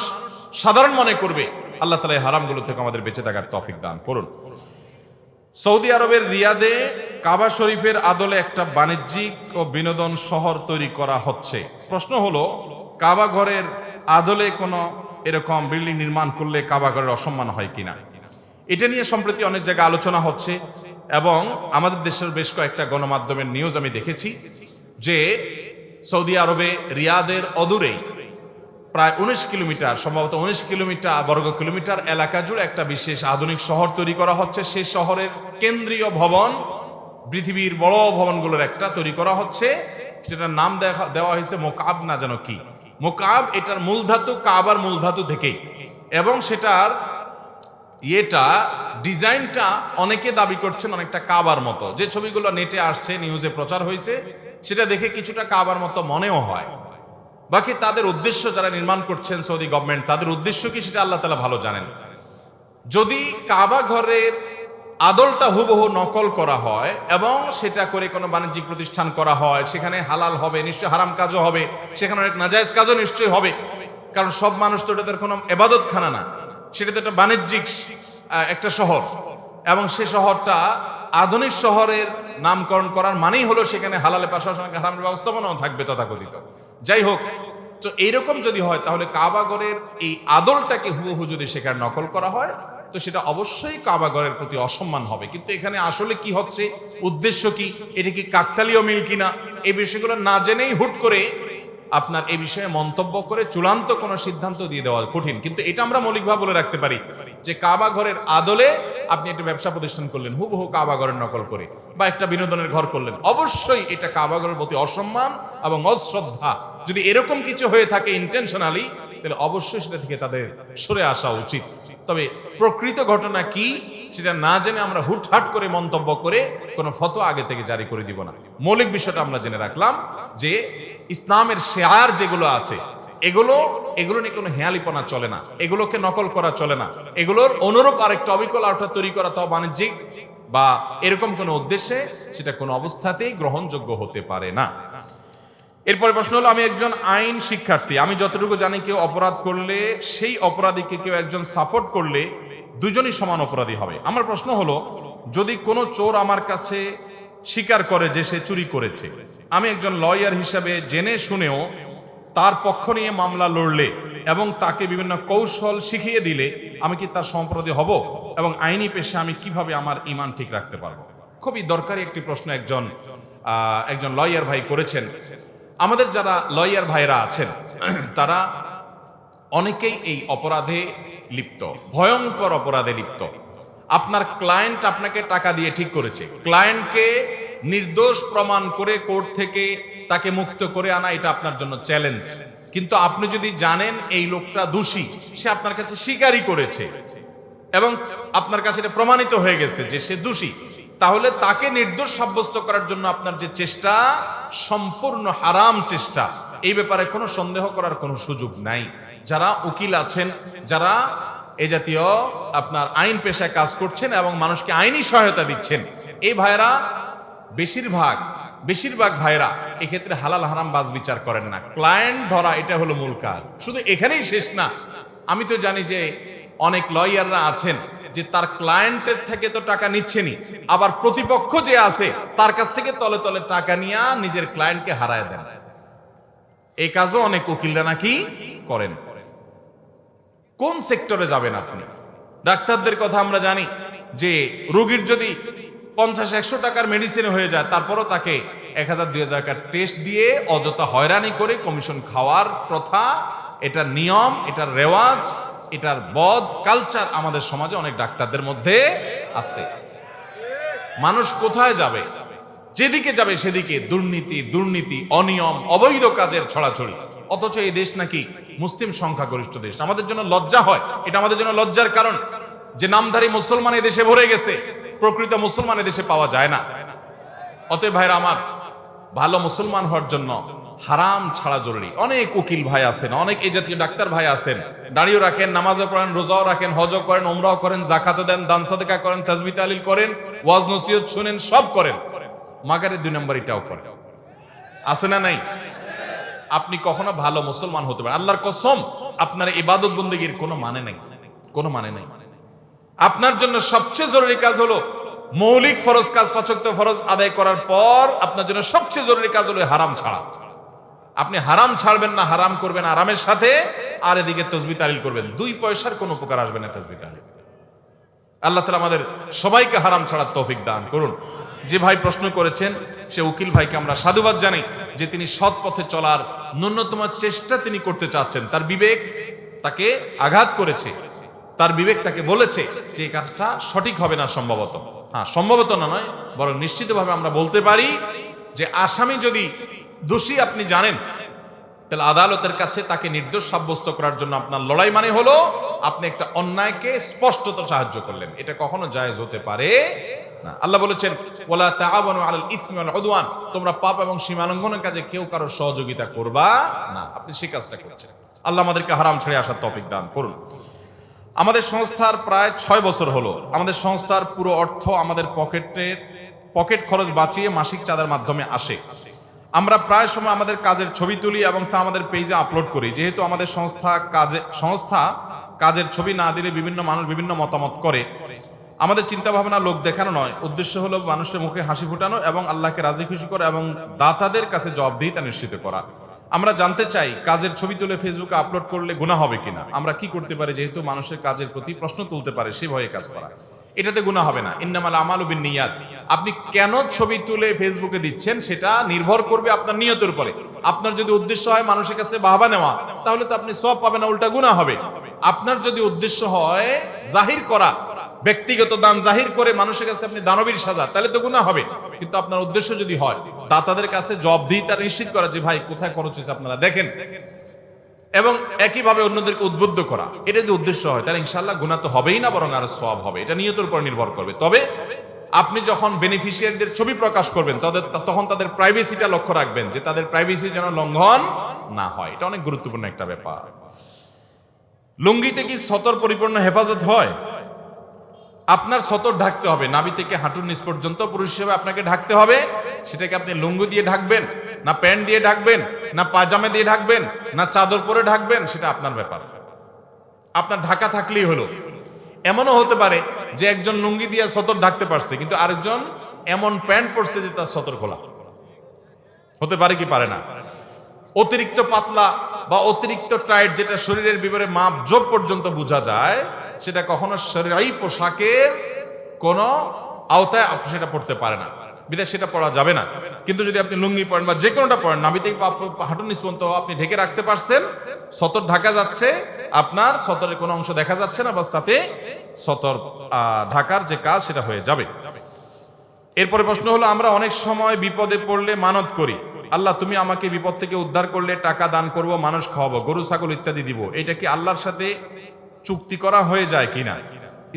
সাধারণ মনে করবে। আল্লাহ তাআলা এই হারামগুলো থেকে আমাদের বেঁচে থাকার তৌফিক দান করুন। সৌদি আরবের রিয়াদে কাবা শরীফের আদলে একটা বাণিজ্যিক ও বিনোদন শহর তৈরি করা হচ্ছে। প্রশ্ন হলো, কাবা ঘরের আদলে কোনো এরকম বিল্ডিং নির্মাণ করলে কাবা ঘরের অসম্মান হয় কিনা? এটা নিয়ে সম্প্রতি অনেক জায়গায় আলোচনা হচ্ছে এবং আমাদের দেশের বেশ কয়েকটা গণমাধ্যমের নিউজ আমি দেখেছি যে সৌদি আরবে রিয়াদের অদূরেই প্রায় 19 কিলোমিটার, সম্ভবত 19 কিলোমিটার বর্গ কিলোমিটার এলাকা জুড়ে একটা বিশেষ আধুনিক শহর তৈরি করা হচ্ছে। সেই শহরের কেন্দ্রীয় ভবন, পৃথিবীর বড় ভবনগুলোর একটা তৈরি করা হচ্ছে, সেটার নাম দেওয়া হয়েছে মোকাব, না যেন কি মোকাব। এটার মূল ধাতু কাবার মূল ধাতু থেকেই, এবং সেটার ডিজাইনটা অনেকে দাবি করছেন অনেকটা কাবার মতো। যে ছবিগুলো নেটে আসছে, নিউজে প্রচার হয়েছে, সেটা দেখে কিছুটা কাবার মতো মনেও হয়। বাকি তাদের উদ্দেশ্য, যারা নির্মাণ করছেন সৌদি গভর্নমেন্ট, তাদের উদ্দেশ্য কি সেটা আল্লাহ তাআলা ভালো জানেন। যদি কাবা ঘরের আদলটা হুবহু নকল করা হয় এবং সেটা করে কোনো বাণিজ্যিক প্রতিষ্ঠান করা হয়, সেখানে হালাল হবে, নিশ্চয়ই হারাম কাজও হবে, সেখানে অনেক নাজায়েজ কাজও নিশ্চয়ই হবে, কারণ সব মানুষ তো এটা কোনো এবাদতখানা না, সেটা তো একটা বাণিজ্যিক একটা শহর, এবং সে শহরটা আধুনিক শহরের নামকরণ করার মানেই হলো সেখানে হালালের পাশাপাশি হারামের ব্যবস্থাপনাও থাকবে তথাকথিত। যাই হোক, তো এইরকম যদি হয় তাহলে কাবাগরের এই আদলটাকে হুবহু যদি সেখানে নকল করা হয় তো সেটা অবশ্যই কাবাগরের প্রতি অসম্মান হবে। কিন্তু এখানে আসলে কি হচ্ছে, উদ্দেশ্য কি, এটা কি কাকতালীয় মিল কিনা, এই বিষয়গুলো না জেনেই হুট করে আপনার এই বিষয়ে মন্তব্য করে চূড়ান্ত কোনো সিদ্ধান্ত দিয়ে দেওয়া কঠিন। কিন্তু এটা আমরা মৌলিকভাবে বলে রাখতে পারি যে কাবা ঘরের আদলে আপনি একটা ব্যবসা প্রতিষ্ঠান করলেন হুবহু কাবা ঘরের নকল করে, বা একটা বিনোদনের ঘর করলেন, অবশ্যই এটা কাবা ঘরের প্রতি অসম্মান এবং অশ্রদ্ধা। যদি এরকম কিছু হয়ে থাকে ইন্টেনশনালি, তাহলে অবশ্যই সেটা থেকে তাদের সরে আসা উচিত। তবে প্রকৃত ঘটনা কি সেটা না জেনে আমরা হুটহাট করে মন্তব্য করে কোনো ফতোয়া আগে থেকে জারি করে দিব না। মৌলিক বিষয়টা আমরা জেনে রাখলাম যে ইসলামের শেয়ার যেগুলো আছে এগুলো নিয়ে কোনো হেয়ালিপনা চলে না, এগুলোকে নকল করা চলে না, এগুলোর অনুরূপ আরেকটা অবিকল আরেকটা তৈরি করা, তাও বাণিজ্যিক বা এরকম কোনো উদ্দেশ্যে, সেটা কোনো অবস্থাতেই গ্রহণযোগ্য হতে পারে না। এরপরে প্রশ্ন হলো, আমি একজন আইন শিক্ষার্থী, আমি যতটুকু জানি কেউ অপরাধ করলে সেই অপরাধীকে কেউ একজন সাপোর্ট করলে দুজনই সমান অপরাধী হবে। আমার প্রশ্ন হলো, যদি কোনো চোর আমার কাছে স্বীকার করে যে সে চুরি করেছে, আমি একজন লয়ার হিসাবে জেনে শুনেও তার পক্ষ নিয়ে মামলা লড়লে এবং তাকে বিভিন্ন কৌশল শিখিয়ে দিলে আমি কি তার সম্প্রতি হব, এবং আইনি পেশা আমি কিভাবে আমার ঈমান ঠিক রাখতে পারবো? খুবই দরকারি একটি প্রশ্ন একজন লয়ার ভাই করেছেন। আমাদের যারা লয়ার ভাইরা আছেন তারা অনেকেই এই অপরাধে লিপ্ত, ভয়ঙ্কর অপরাধে লিপ্ত। আপনার ক্লায়েন্ট আপনাকে টাকা দিয়ে ঠিক করেছে, ক্লায়েন্টকে নির্দোষ প্রমাণ করে কোর্ট থেকে তাকে মুক্ত করে আনা, এটা আপনার জন্য চ্যালেঞ্জ। কিন্তু আপনি যদি জানেন এই লোকটা দোষী, সে আপনার কাছে স্বীকারই করেছে এবং আপনার কাছে এটা প্রমাণিত হয়ে গেছে যে সে দোষী, তাহলে তাকে নির্দোষ সাব্যস্ত করার জন্য আপনার যে চেষ্টা, সম্পূর্ণ হারাম চেষ্টা, এই ব্যাপারে কোনো সন্দেহ করার কোনো সুযোগ নাই। যারা উকিল আছেন, যারা এই জাতীয় আপনার আইন পেশায় কাজ করছেন এবং মানুষকে আইনি সহায়তা দিচ্ছেন, এই ভাইরা বেশিরভাগ ভাইরা এক্ষেত্রে হালাল হারাম বাজ বিচার করেন না। ক্লায়েন্ট ধরা এটা হলো মূল কাজ। শুধু এখানেই শেষ না, আমি তো জানি যে অনেক লয়াররা আছেন যে তার ক্লায়েন্টের থেকে তো টাকা নিচ্ছেনই, আবার প্রতিপক্ষ যে আছে তার কাছ থেকে তলে তলে টাকা নিয়ে নিজের ক্লায়েন্টকে হারায় দেন। এই কাজও অনেক উকিলরা নাকি করেন। কোন সেক্টরে যাবেন আপনি? ডাক্তারদের কথা আমরা জানি যে রোগীর যদি 50-100 টাকার মেডিসিন হয়ে যায়, তারপরও তাকে 1000-2000 টাকার টেস্ট দিয়ে অযথা হয়রানি করে কমিশন খাওয়ার প্রথা, এটা নিয়ম, এটার রেওয়াজ, এটার বদ কালচার আমাদের সমাজে অনেক ডাক্তারদের মধ্যে আছে। মানুষ কোথায় যাবে? যেদিকে যাবে সেদিকে দুর্নীতি, অনিয়ম, অবৈধ কাজের ছড়াছড়ি। অথচ এই দেশ নাকি মুসলিম সংখ্যাগরিষ্ঠ দেশ। আমাদের জন্য লজ্জা হয়, এটা আমাদের জন্য লজ্জার কারণ যে নামধারী মুসলমান এই দেশে ভরে গেছে, প্রকৃত মুসলমান এই দেশে পাওয়া যায় না। অতএব ভাইরা আমার, ভালো মুসলমান হওয়ার জন্য হারাম ছাড়া জরুরি। অনেক উকিল ভাই আছেন, অনেক এই জাতীয় ডাক্তার ভাই আছেন, দাঁড়িয়েও রাখেন, নামাজও পড়েন, রোজাও রাখেন, হজও করেন, উমরাও করেন, জাকাতও দেন, দান সাদেকা করেন, তাসবিহ তাহলিল করেন, ওয়াজ নসিহত শুনেন, সব করেন, মাগারে 2 নম্বর এটাও করেন। আছে না নাই? আপনি কখনো ভালো মুসলমান হতে পারেন? আল্লাহর কসম, আপনার ইবাদত বন্দেগীর কোনো মানে নাই। আপনার জন্য সবচেয়ে জরুরি কাজ হলো মৌলিক ফরজ কাজ, 5 ওয়াক্ত ফরজ আদায় করার পর আপনার জন্য সবচেয়ে জরুরি কাজ হলো হারাম ছাড়া। আপনি হারাম ছাড়বেন না, হারাম করবেন আরামের সাথে, আর এদিকে তাসবিহ তাহলিল করবেন। 2 পয়সার কোনো উপকার আসবে না তাসবিহ তাহলিল। আল্লাহ তাআলা আমাদের সবাইকে হারাম ছাড়ার তৌফিক দান করুন। যে ভাই প্রশ্ন করেছেন সে উকিল ভাইকে আমরা সাধুবাদ জানাই যে তিনি সৎ পথে চলার ন্যূনতম চেষ্টা তিনি করতে চাচ্ছেন। তার বিবেক তাকে আঘাত করেছে, তার বিবেক তাকে বলেছে যে এই কাজটা সঠিক হবে না সম্ভবত। সম্ভবত না নয়, বরং নিশ্চিতভাবে আমরা বলতে পারি যে আসামি যদি দোষী আপনি জানেন, তাহলে আদালতের কাছে তাকে নির্দোষ সাব্যস্ত করার জন্য আপনার লড়াই মানে হলো আপনি একটা অন্যায়কে স্পষ্টত সাহায্য করলেন। এটা কখনো জায়েজ হতে পারে না। আল্লাহ বলেছেন, ওয়ালা তাআওয়ানু আলাল ইসমি ওয়াল উদওয়ান, তোমরা পাপ এবং সীমা লঙ্ঘনের কাজে কেউ কারোর সহযোগিতা করবা না। আপনি সেই কাজটা করছেন। আল্লাহ আমাদেরকে হারাম ছেড়ে আসার তৌফিক দান করুন। আমাদের সংস্থার প্রায় 6 বছর হলো। আমাদের সংস্থার পুরো অর্থ আমাদের পকেট খরচ বাঁচিয়ে মাসিক চাঁদার মাধ্যমে আসে। আমরা প্রায় সময় আমাদের কাজের ছবি তুলি এবং তা আমাদের পেজে আপলোড করি। যেহেতু আমাদের সংস্থা কাজের ছবি না দিলে বিভিন্ন মানুষ বিভিন্ন মতামত করে। আমাদের চিন্তা ভাবনা লোক দেখানো নয়, উদ্দেশ্য হলো মানুষের মুখে হাসি ফোটানো এবং আল্লাহকে রাজি খুশি করা এবং দাতাদের কাছে জবাবদিহিতা নিশ্চিত করা। আমরা জানতে চাই কাজের ছবি তুলে ফেসবুকে আপলোড করলে গুনাহ হবে কিনা, আমরা কি করতে পারি যেহেতু মানুষের কাজের প্রতি প্রশ্ন তুলতে পারে সে ভয়ে কাজ করা। এটাতে গুনাহ হবে না, ইন্নামাল আমালু বিন্নিয়াত। আপনি কেন ছবি তুলে ফেসবুকে দিচ্ছেন সেটা নির্ভর করবে আপনার নিয়তের উপরে। আপনার যদি উদ্দেশ্য হয় মানুষের কাছে বাহবা নেওয়া, তাহলে তো আপনি সওয়াব পাবেন না, উল্টা গুনাহ হবে। আপনার যদি উদ্দেশ্য হয় জাহির করা, ব্যক্তিগত দান জাহির করে মানুষের কাছে আপনি দানবীর সাজা, তাহলে তো গুনাহ হবে। কিন্তু আপনার উদ্দেশ্য যদি হয় দাতাদের কাছে জবাবদিহিতা নিশ্চিত করা যে ভাই কোথায় খরচ হয়েছে আপনারা দেখেন, এবং একইভাবে অন্যদেরকে উদ্বুদ্ধ করা, এটা যদি উদ্দেশ্য হয় তাহলে ইনশাআল্লাহ গুনাহ তো হবেই না, বরং আরো সওয়াব হবে। এটা নিয়তের উপর নির্ভর করবে। তবে আপনি যখন বেনিফিশিয়ারিদের ছবি প্রকাশ করবেন তখন তাদের প্রাইভেসিটা লক্ষ্য রাখবেন যে তাদের প্রাইভেসি যেন লঙ্ঘন না হয়। এটা অনেক গুরুত্বপূর্ণ একটা ব্যাপার। লুঙ্গিতে কি সতর পরিপূর্ণ হেফাজত হয়? আপনার সতর ঢাকতে হবে, নাভি থেকে হাঁটুর নিচ পর্যন্ত পুরুষ হিসেবে আপনাকে ঢাকতে হবে। সেটাকে আপনি লুঙ্গি দিয়ে ঢাকবেন না প্যান্ট দিয়ে ঢাকবেন না পাজামা দিয়ে ঢাকবেন না চাদর পরে ঢাকবেন, সেটা আপনার ব্যাপার। আপনার ঢাকা থাকলেই হলো। এমনও হতে পারে যে একজন লুঙ্গি দিয়ে সতর ঢাকতে পারছে কিন্তু আরেকজন এমন প্যান্ট পরছে যে তার সতর খোলা। হতে পারে কি পারে না? অতিরিক্ত পাতলা বা অতিরিক্ত টাইট যেটা শরীরের বিবরে মাপ জোপ পর্যন্ত বোঝা যায়, সেটা কখনো শরীয়ী পোশাকের কোন আওতায় সেটা পড়তে পারে না, বিধায় সেটা পড়া যাবে না। কিন্তু যদি আপনি লুঙ্গি পরেন বা যে কোনোটা পরেন, নাভি থেকে হাঁটুর নিচ পর্যন্ত আপনি ঢেকে রাখতে পারছেন, সতর ঢাকা যাচ্ছে, আপনার সতরের কোনো অংশ দেখা যাচ্ছে না, বাস তাতে সতর ঢাকার যে কাজ সেটা হয়ে যাবে। এরপরে প্রশ্ন হলো, আমরা অনেক সময় বিপদে পড়লে মানত করি, আল্লাহ তুমি আমাকে বিপদ থেকে উদ্ধার করলে টাকা দান করব, মানুষ খাওয়াবো, গরু ছাগল ইত্যাদি দিব। এটা কি আল্লাহর সাথে চুক্তি করা হয়ে যায় কিনা?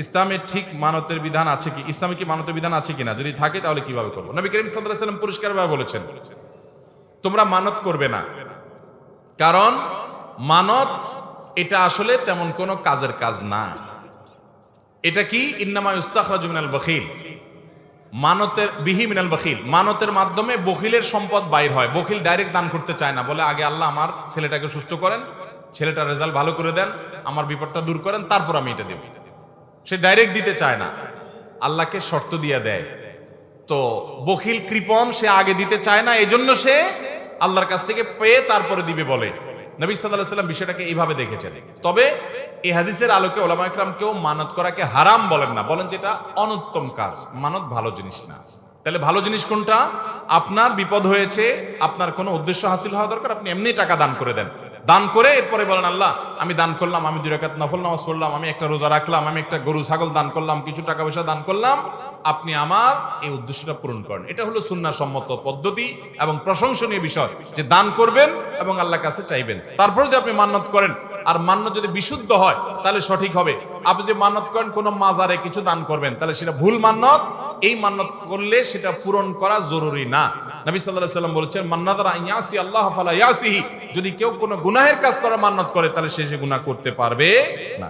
ইসলামের ঠিক মানতের বিধান আছে কি? ইসলামে কি মানতের বিধান আছে কিনা? যদি থাকে তাহলে কিভাবে করবো? নবী করিম সাল্লাল্লাহু আলাইহি ওয়াসাল্লাম পরিষ্কারভাবে বলেছেন তোমরা মানত করবে না, কারণ মানত এটা আসলে তেমন কোনো কাজের কাজ না। এটা কি? ইন্নামা ইস্তাখরাজু মিনাল বখিল, মানতের বিহি মিনাল বখিল, মানতের মাধ্যমে বখিলের সম্পদ বাইর হয়। বখিল ডাইরেক্ট দান করতে চায় না, বলে আগে আল্লাহ আমার ছেলেটাকে সুস্থ করেন, ছেলেটার রেজাল্ট ভালো করে দেন, আমার বিপদটা দূর করেন, তারপর আমি এটা দেব। সে ডাইরেক্ট দিতে চায় না, আল্লাহকে শর্ত দিয়ে দেয়। তো বখিল কৃপণ, সে আগে দিতে চায় না, এজন্য সে আল্লাহর কাছ থেকে পেয়ে তারপরে দিবে বলে। নবী সাল্লাল্লাহু আলাইহি ওয়াসাল্লাম বিষয়টাকে এইভাবে দেখেছেন। তবে এই হাদিসের আলোকে ওলামা ইকরাম কেউ মানত করাকে হারাম বলেন না, বলেন যে এটা অনুত্তম কাজ, মানত ভালো জিনিস না। তাহলে ভালো জিনিস কোনটা? আপনার বিপদ হয়েছে, আপনার কোনো উদ্দেশ্য হাসিল হওয়া দরকার, আপনি এমনি টাকা দান করে দেন। দান করে এরপরে বলেন আল্লাহ আমি দান করলাম, আমি 2 রাকাত নফল নামাজ পড়লাম, আমি একটা রোজা রাখলাম, আমি একটা গরু ছাগল দান করলাম, কিছু টাকা পয়সা দান করলাম, আপনি আমার এই উদ্দেশ্যটা পূরণ করেন। এটা হলো সুন্নাহ সম্মত পদ্ধতি এবং প্রশংসনীয় বিষয় যে দান করবেন এবং আল্লাহর কাছে চাইবেন। তারপর যদি আপনি মান্নত করেন, আর মান্নত যদি বিশুদ্ধ হয় তাহলে সঠিক হবে। আপনি যদি মান্নত করেন কোনো মাজারে কিছু দান করবেন, তাহলে সেটা ভুল মান্নত। এই মান্নত করলে সেটা পূরণ করা জরুরি না। নবী সাল্লাল্লাহু আলাইহি ওয়াসাল্লাম বলেছেন মান নাযারা আন ইয়াসি আল্লাহ ফালা ইয়াসিহি, যদি কেউ কোনো গুনাহের কাজ করার মান্নত করে তাহলে সে গুনাহ করতে পারবে না।